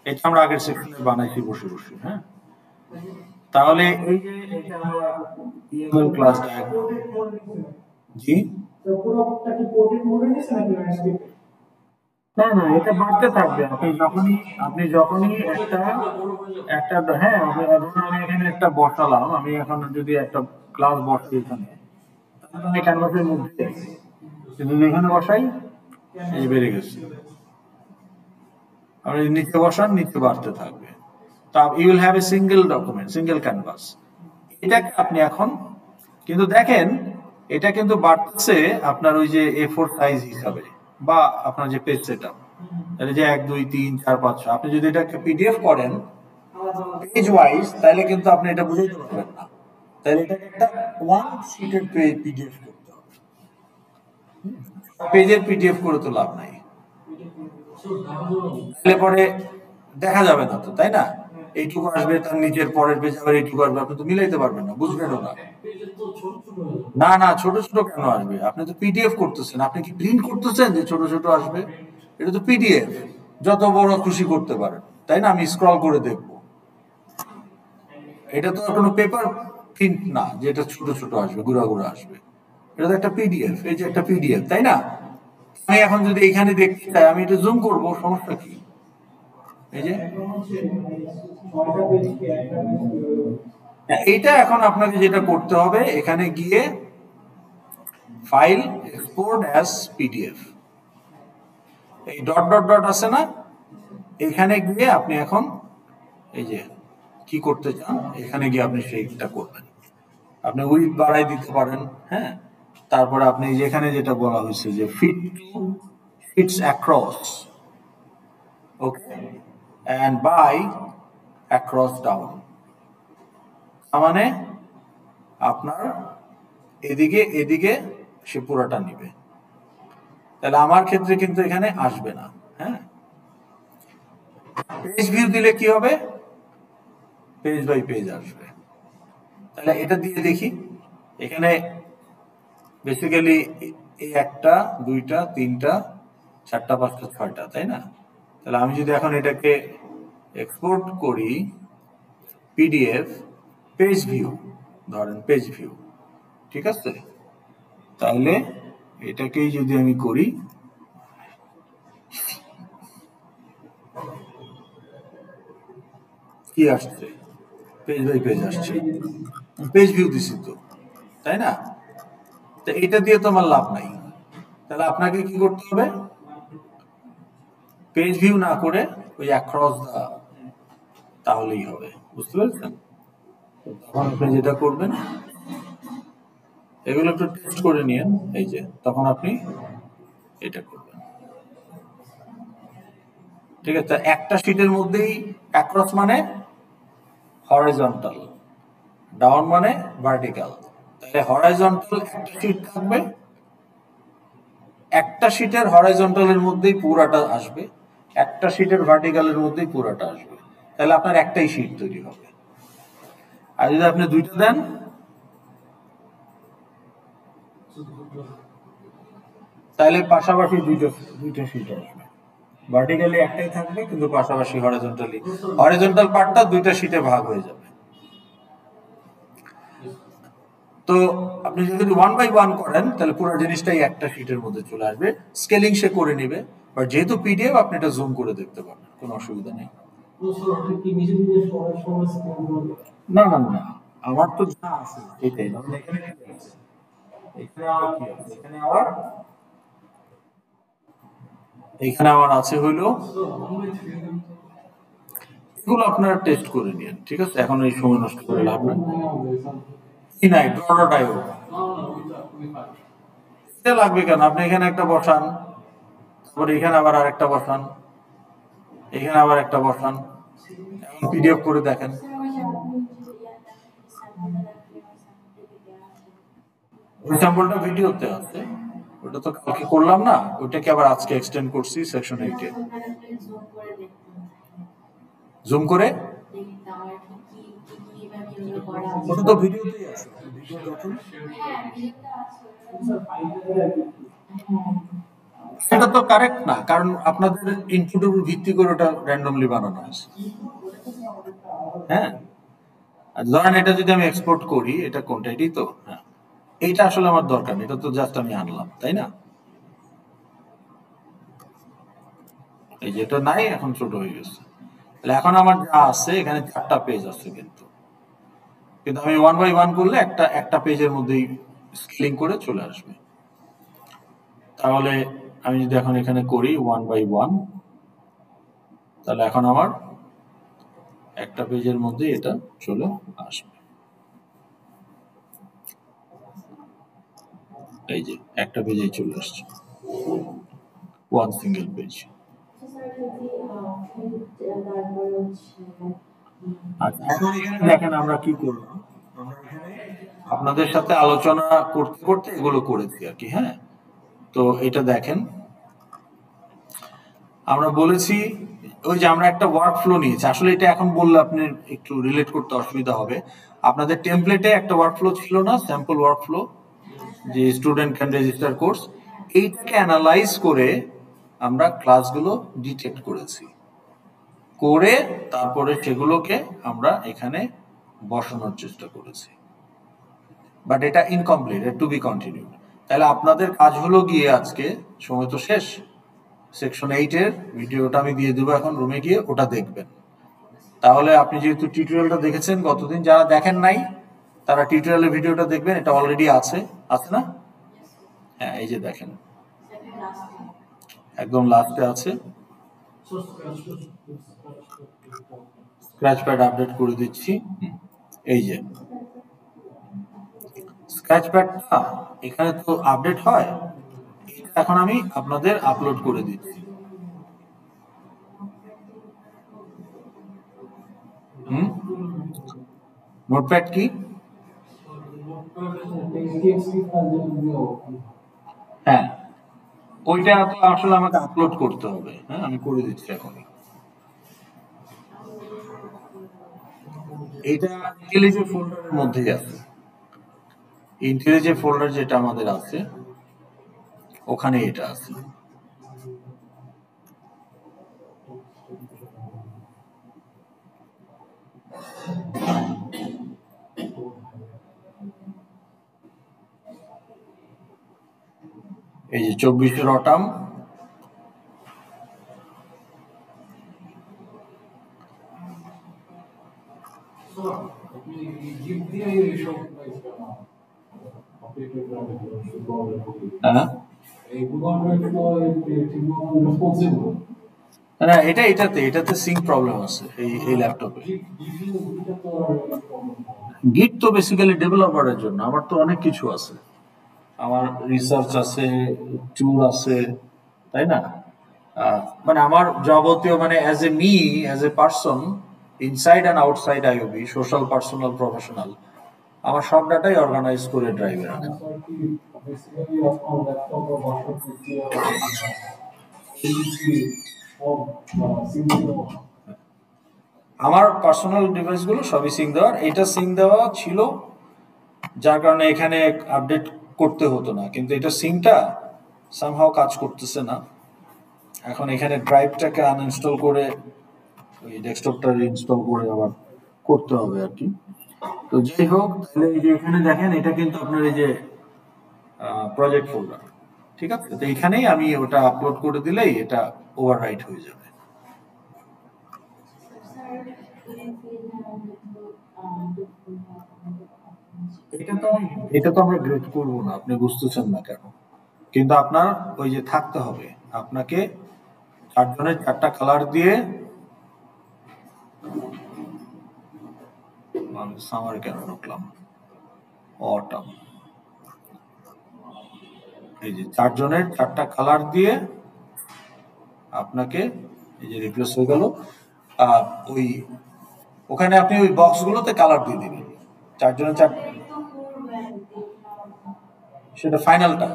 এটা আমরা আগের সেকশনে বানাইছি বসে বসে। হ্যাঁ, তাহলে এই যে এটা আমরা ইউএমএল ক্লাস ডায়াগ্রাম, জি পুরোটা কি পোর্ট্রেট মোডে নিছে নাকি ল্যান্ডস্কেপ? না না, এটা বাড়তে থাকবে। আপনি যখনই একটা হ্যাঁ, আমি এখানে একটা বসালাম, আমি এখন যদি একটা ক্লাস বসাই এখানে, আমি ক্যানভাসের মধ্যে যদি এখানে বসাই, এই বেড়ে গেছে। আপনি নিচে বসান, নিচে বাড়তে থাকবে। তা you will have a single document, single canvas. এটাকে আপনি এখন কিন্তু দেখেন, এটা কিন্তু বাড়তেছে আপনার ওই যে A4 সাইজ হিসাবে, বা আপনার যে পেজ সেটআপ, তাহলে যে 1 2 3 4 5 6, আপনি যদি এটাকে পিডিএফ করেন পেজ ওয়াইজ, তাহলে কিন্তু আপনি এটা বুঝতে পারবেন না। তাহলে এটাকে একটা ওয়ান শিটের পিডিএফ করতে হবে। পেজের পিডিএফ করে তো লাভ নাই, তাহলে পরে দেখা যাবে না তো, তাই না? এইটুকু আসবে, তার নিচের পরের পেজ আবার এইটুকু আসবে, আপনি তো মিলাইতে পারবেন না, বুঝবেনও না। না না, ছোট ছোট কেন আসবে? আপনি তো পিডিএফ করতেছেন, আপনি কি প্রিন্ট করতেছেন যে ছোট ছোট আসবে? এটা তো পিডিএফ, যত বড় খুশি করতে পারেন, তাই না? আমি স্ক্রল করে দেখব, এটা তো কোনো পেপার প্রিন্ট না যে এটা ছোট ছোট আসবে, গুড়া গুড়া আসবে। এটা তো একটা পিডিএফ, এই যে একটা পিডিএফ, তাই না? আমি এখন যদি এখানে দেখতে চাই, আমি এটা জুম করব, সমস্যা কি? এই যে এইটা এখন আপনাকে যেটা করতে হবে, এখানে গিয়ে ফাইল এক্সপোর্ট অ্যাজ পিডিএফ, এই ডট ডট ডট আছে না, এখানে গিয়ে আপনি এখন এই যে কি করতে চান, এখানে গিয়ে আপনি সেইটা করবেন। আপনি উইডথ বাড়াই দিতে পারেন, হ্যাঁ। তারপরে আপনি যেখানে যেটা বলা হয়েছে যে fits across, okay, and by across down, মানে আপনার এদিকে এদিকে সে পুরোটা নিবে। তাহলে আমার ক্ষেত্রে কিন্তু এখানে আসবে না। হ্যাঁ, পেজ ভিউ দিলে কি হবে, পেজ বাই পেজ আসবে। তাহলে এটা দিয়ে দেখি, এখানে বেসিক্যালি এই 1টা 2টা 3টা 4টা 5টা 6টা, তাই না? তাহলে আমি যদি এখন এটাকে এক্সপোর্ট করি পিডিএফ পেজ ভিউ, ধরেন পেজ ভিউ, ঠিক আছে? তাহলে এটাকেই যদি আমি করি, কি আসছে? পেজ বাই পেজ আসছে, পেজ ভিউ দিছি তো, তাই না? তো এটা দিয়ে তো আমার লাভ নাই। তাহলে আপনাকে কি করতে হবে? পেজ ভিউ না করে ওই অ্যাক্রস দা, তাহলেই হবে, বুঝতে পেরেছেন? তখন আপনি যেটা করবেন, এগুলো একটু টেস্ট করে নিন, এই যে তখন আপনি এটা করবেন, ঠিক আছে? একটা শীটের মধ্যেই অ্যাক্রস মানে হরাইজন্টাল, ডাউন মানে ভার্টিক্যাল। তাহলে হরাইজন্টাল একটা শীট থাকবে, একটা শীটের হরাইজন্টালের মধ্যেই পুরাটা আসবে, একটা শীটের ভার্টিক্যালের মধ্যেই পুরাটা আসবে। তাহলে আপনার একটাই শীট তৈরি হবে। আর যদি আপনি 2টা দেন, তাহলে পাশাপাশি দুইটা শীট আসবে, ভার্টিক্যালি একটাই থাকবে কিন্তু পাশাপাশি হরাইজন্টাল পার্টটা 2টা শীটে ভাগ হয়ে যাবে। তো আপনি যদি 1 বাই 1 করেন তাহলে পুরো জিনিসটাই একটা শীটের মধ্যে চলে আসবে, স্কেলিং সে করে নেবে। বাট যেহেতু পিডিএফ, আপনি এটা জুম করে দেখতে পারবেন, কোনো অসুবিধা নেই। না না না, আমার তো যা আছে এটাই। এখানে আমার আছে হইলো, এগুলো আপনারা টেস্ট করে নিন, ঠিক আছে? এখন এই সময় নষ্ট করে লাভ নাই। কি নাই, ডটাটাই এটা লাগবে কেন? আপনি এখানে একটা বসান, তারপরে এখানে আবার আরেকটা বসান, এখানে আবার একটা বসান, এখন পিডিএফ করে দেখেন। ওই স্যাম্পলটা ভিডিওতে আছে, ওটা তো কালকে করলাম না, ওইটাকে আবার আজকে এক্সটেন্ড করছি সেকশন 8-এ। জুম করে ওটা তো ভিডিওতেই আছে, ভিডিও দেখুন। সেটা তো কারেক্ট না, কারণ আপনাদের ইনপুটের উপর ভিত্তি করে ওটা র্যান্ডমলি বানানো হয়েছে। হ্যাঁ, আর ধরেন এটা যদি আমি এক্সপোর্ট করি, এটা কোনটা? এটাই তো। হ্যাঁ, এইটা আসলে আমার দরকার নেই, এটা তো জাস্ট আমি আনলাম, তাই না? এই যে এটা নাই, এখন ছোট হয়ে গেছে। তাহলে এখন আমার যা আছে, এখানে 4টা পেজ আছে, কিন্তু আমি 1 বাই 1 করলে একটা পেজের মধ্যেই স্কেলিং করে চলে আসবে। তাহলে আমি যদি এখন এখানে করি 1 বাই 1, তাহলে এখন আমার একটা পেজের মধ্যে এটা চলে আসবে। এই যে একটা পেজেই চলে আসছে, 1 সিঙ্গেল পেজ। এখন এখানে দেখেন আমরা কি করলাম, আপনাদের সাথে আলোচনা করতে করতে এগুলো করেছি আর কি। হ্যাঁ, তো এটা দেখেন, আমরা বলেছি ওই যে আমরা একটা ওয়ার্ক ফ্লো নিয়েছি। আসলে এটা এখন বললে আপনি একটু রিলেট করতে অসুবিধা হবে। আপনাদের টেমপ্লেটে একটা ওয়ার্ক ফ্লো ছিল না, স্যাম্পল ওয়ার্ক ফ্লো, যে স্টুডেন্ট ক্যান রেজিস্টার কোর্স। এইটাকে অ্যানালাইজ করে আমরা ক্লাসগুলো ডিটেক্ট করেছি, করে তারপরে সেগুলোকে আমরা এখানে বসানোর চেষ্টা করেছি। বাট এটা ইনকমপ্লিট, টু বি কন্টিনিউড। তাহলে আপনাদের কাজ হলো গিয়ে, আজকে সময় তো শেষ, সেকশন 8-এর ভিডিওটা আমি দিয়ে দেবো এখন, রুমে গিয়ে ওটা দেখবেন। তাহলে আপনি যেহেতু টিউটোরিয়ালটা দেখেছেন গতদিন, যারা দেখেন নাই তারা টিউটোরিয়ালের ভিডিওটা দেখবেন, এটা অলরেডি আছে না? হ্যাঁ, এই যে দেখেন, একদম লাস্টে আছে। স্ক্র্যাচ প্যাড আপডেট করে দিচ্ছি। এই যে স্ক্র্যাচ প্যাডটা এখানে তো আপডেট হয়, এখন আমি আপনাদের আপলোড করে দিচ্ছি। নোটপ্যাড কি? হ্যাঁ, ওইটা তো আসলে আমাকে আপলোড করতে হবে। হ্যাঁ, আমি করে দিচ্ছি এখনই। এটা ফোল্ডারের মধ্যেই আছে। ইন্টেলে যে ফোল্ডার যেটা আমাদের আছে ওখানে এটা আছে। এই যে 24 অটাম, না এটাতে সিঙ্ক প্রবলেম আছে এই ল্যাপটপে। গিট তো বেসিক্যালি ডেভেলপারের জন্য, আমার তো অনেক কিছু আছে, আমার রিসার্চ আছে, ট্যুর আছে, তাই না? মানে আমার যাবতীয় মানে as a person inside and outside IOB, social, personal, professional, আমার সব ডাটাই অর্গানাইজ করে ড্রাইভে রাখা। আমার পার্সোনাল ডিভাইসগুলো সবই সিঙ্ক দেওয়ার, এটা সিঙ্ক দেওয়া ছিল যার কারণে এখানে আপডেট করতে হতো না, কিন্তু এটা সিঙ্কটা সামহাও কাজ করতেছে না। এখন এখানে ড্রাইভটাকে আনইনস্টল করে ওই ডেস্কটপটা ইনস্টল করে আবার করতে হবে আর কি। তো যাই হোক, তাহলে এই যে এখানে দেখেন এটা কিন্তু আপনার এই যে প্রজেক্ট ফোল্ডার, ঠিক আছে? তো এখানেই আমি ওটা আপলোড করে দিলেই এটা ওভাররাইট হয়ে যাবে। এটা তো আমরা গ্রেড করবো না, আপনি বুঝতেছেন না কেন? কিন্তু আপনার ওই যে থাকতে হবে, আপনাকে 4 জনের 4টা কালার দিয়ে, আমি সামার কেন ঢুকলাম, অটাম, এই যে 4 জনের 4টা কালার দিয়ে আপনাকে এই যে রিপ্লেস হয়ে গেল। ওই ওখানে আপনি ওই বক্সগুলোতে কালার দিয়ে দিবেন 4 জনের 4, সেটা ফাইনালটা,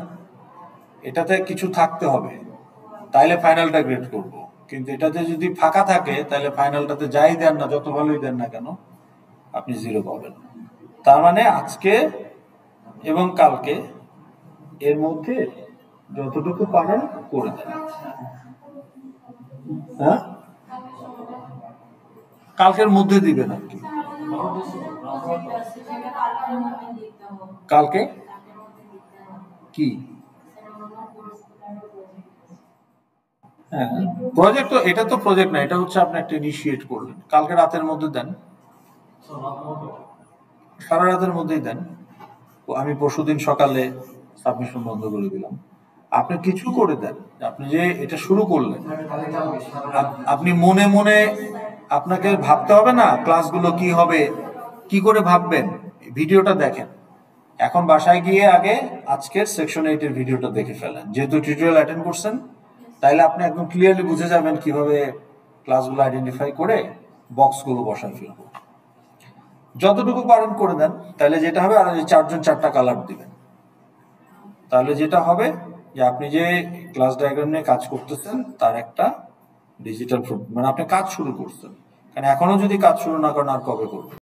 এটাতে কিছু থাকতে হবে তাইলে ফাইনালটা গ্রেড করব, কিন্তু এটাতে যদি ফাঁকা থাকে তাহলে ফাইনালটাতে যাই দেন না, যত ভালোই দেন না কেন, আপনি 0 পাবেন। তার মানে আজকে এবং কালকে এর মধ্যে যতটুকু পারেন করে দেন। হ্যাঁ, কালকের মধ্যে দিবেন আর কি। কালকে কি হ্যাঁ, প্রজেক্ট তো, এটা তো প্রজেক্ট না, এটা হচ্ছে আপনি একটা ইনিশিয়েট করলেন, কালকে রাতের মধ্যে দেন, সারা রাতের মধ্যেই দেন। আমি পরশুদিন সকালে সাবমিশন বন্ধ করে দিলাম, আপনি কিছু করে দেন। আপনি যে এটা শুরু করলেন, আপনি মনে মনে, আপনাকে ভাবতে হবে না ক্লাসগুলো কি হবে, কি করে ভাববেন, ভিডিওটা দেখেন। এখন বাসায় গিয়ে আগে আজকের সেকশন 8 এর ভিডিওটা দেখে ফেলেন, যেহেতু টিউটোরিয়াল অ্যাটেন্ড করছেন, তাইলে আপনি একদম ক্লিয়ারলি বুঝে যাবেন কিভাবে ক্লাসগুলো আইডেন্টিফাই করে বক্সগুলো বসায় ফেলবো। যতটুকু পারেন করে দেন, তাহলে যেটা হবে, আর 4 জন 4টা কালার দিবেন, তাহলে যেটা হবে যে আপনি যে ক্লাস ডায়াগ্রাম নিয়ে কাজ করতেছেন তার একটা ডিজিটাল প্রুফ, মানে আপনি কাজ শুরু করছেন। কারণ এখনো যদি কাজ শুরু না করেন আর কবে করবেন?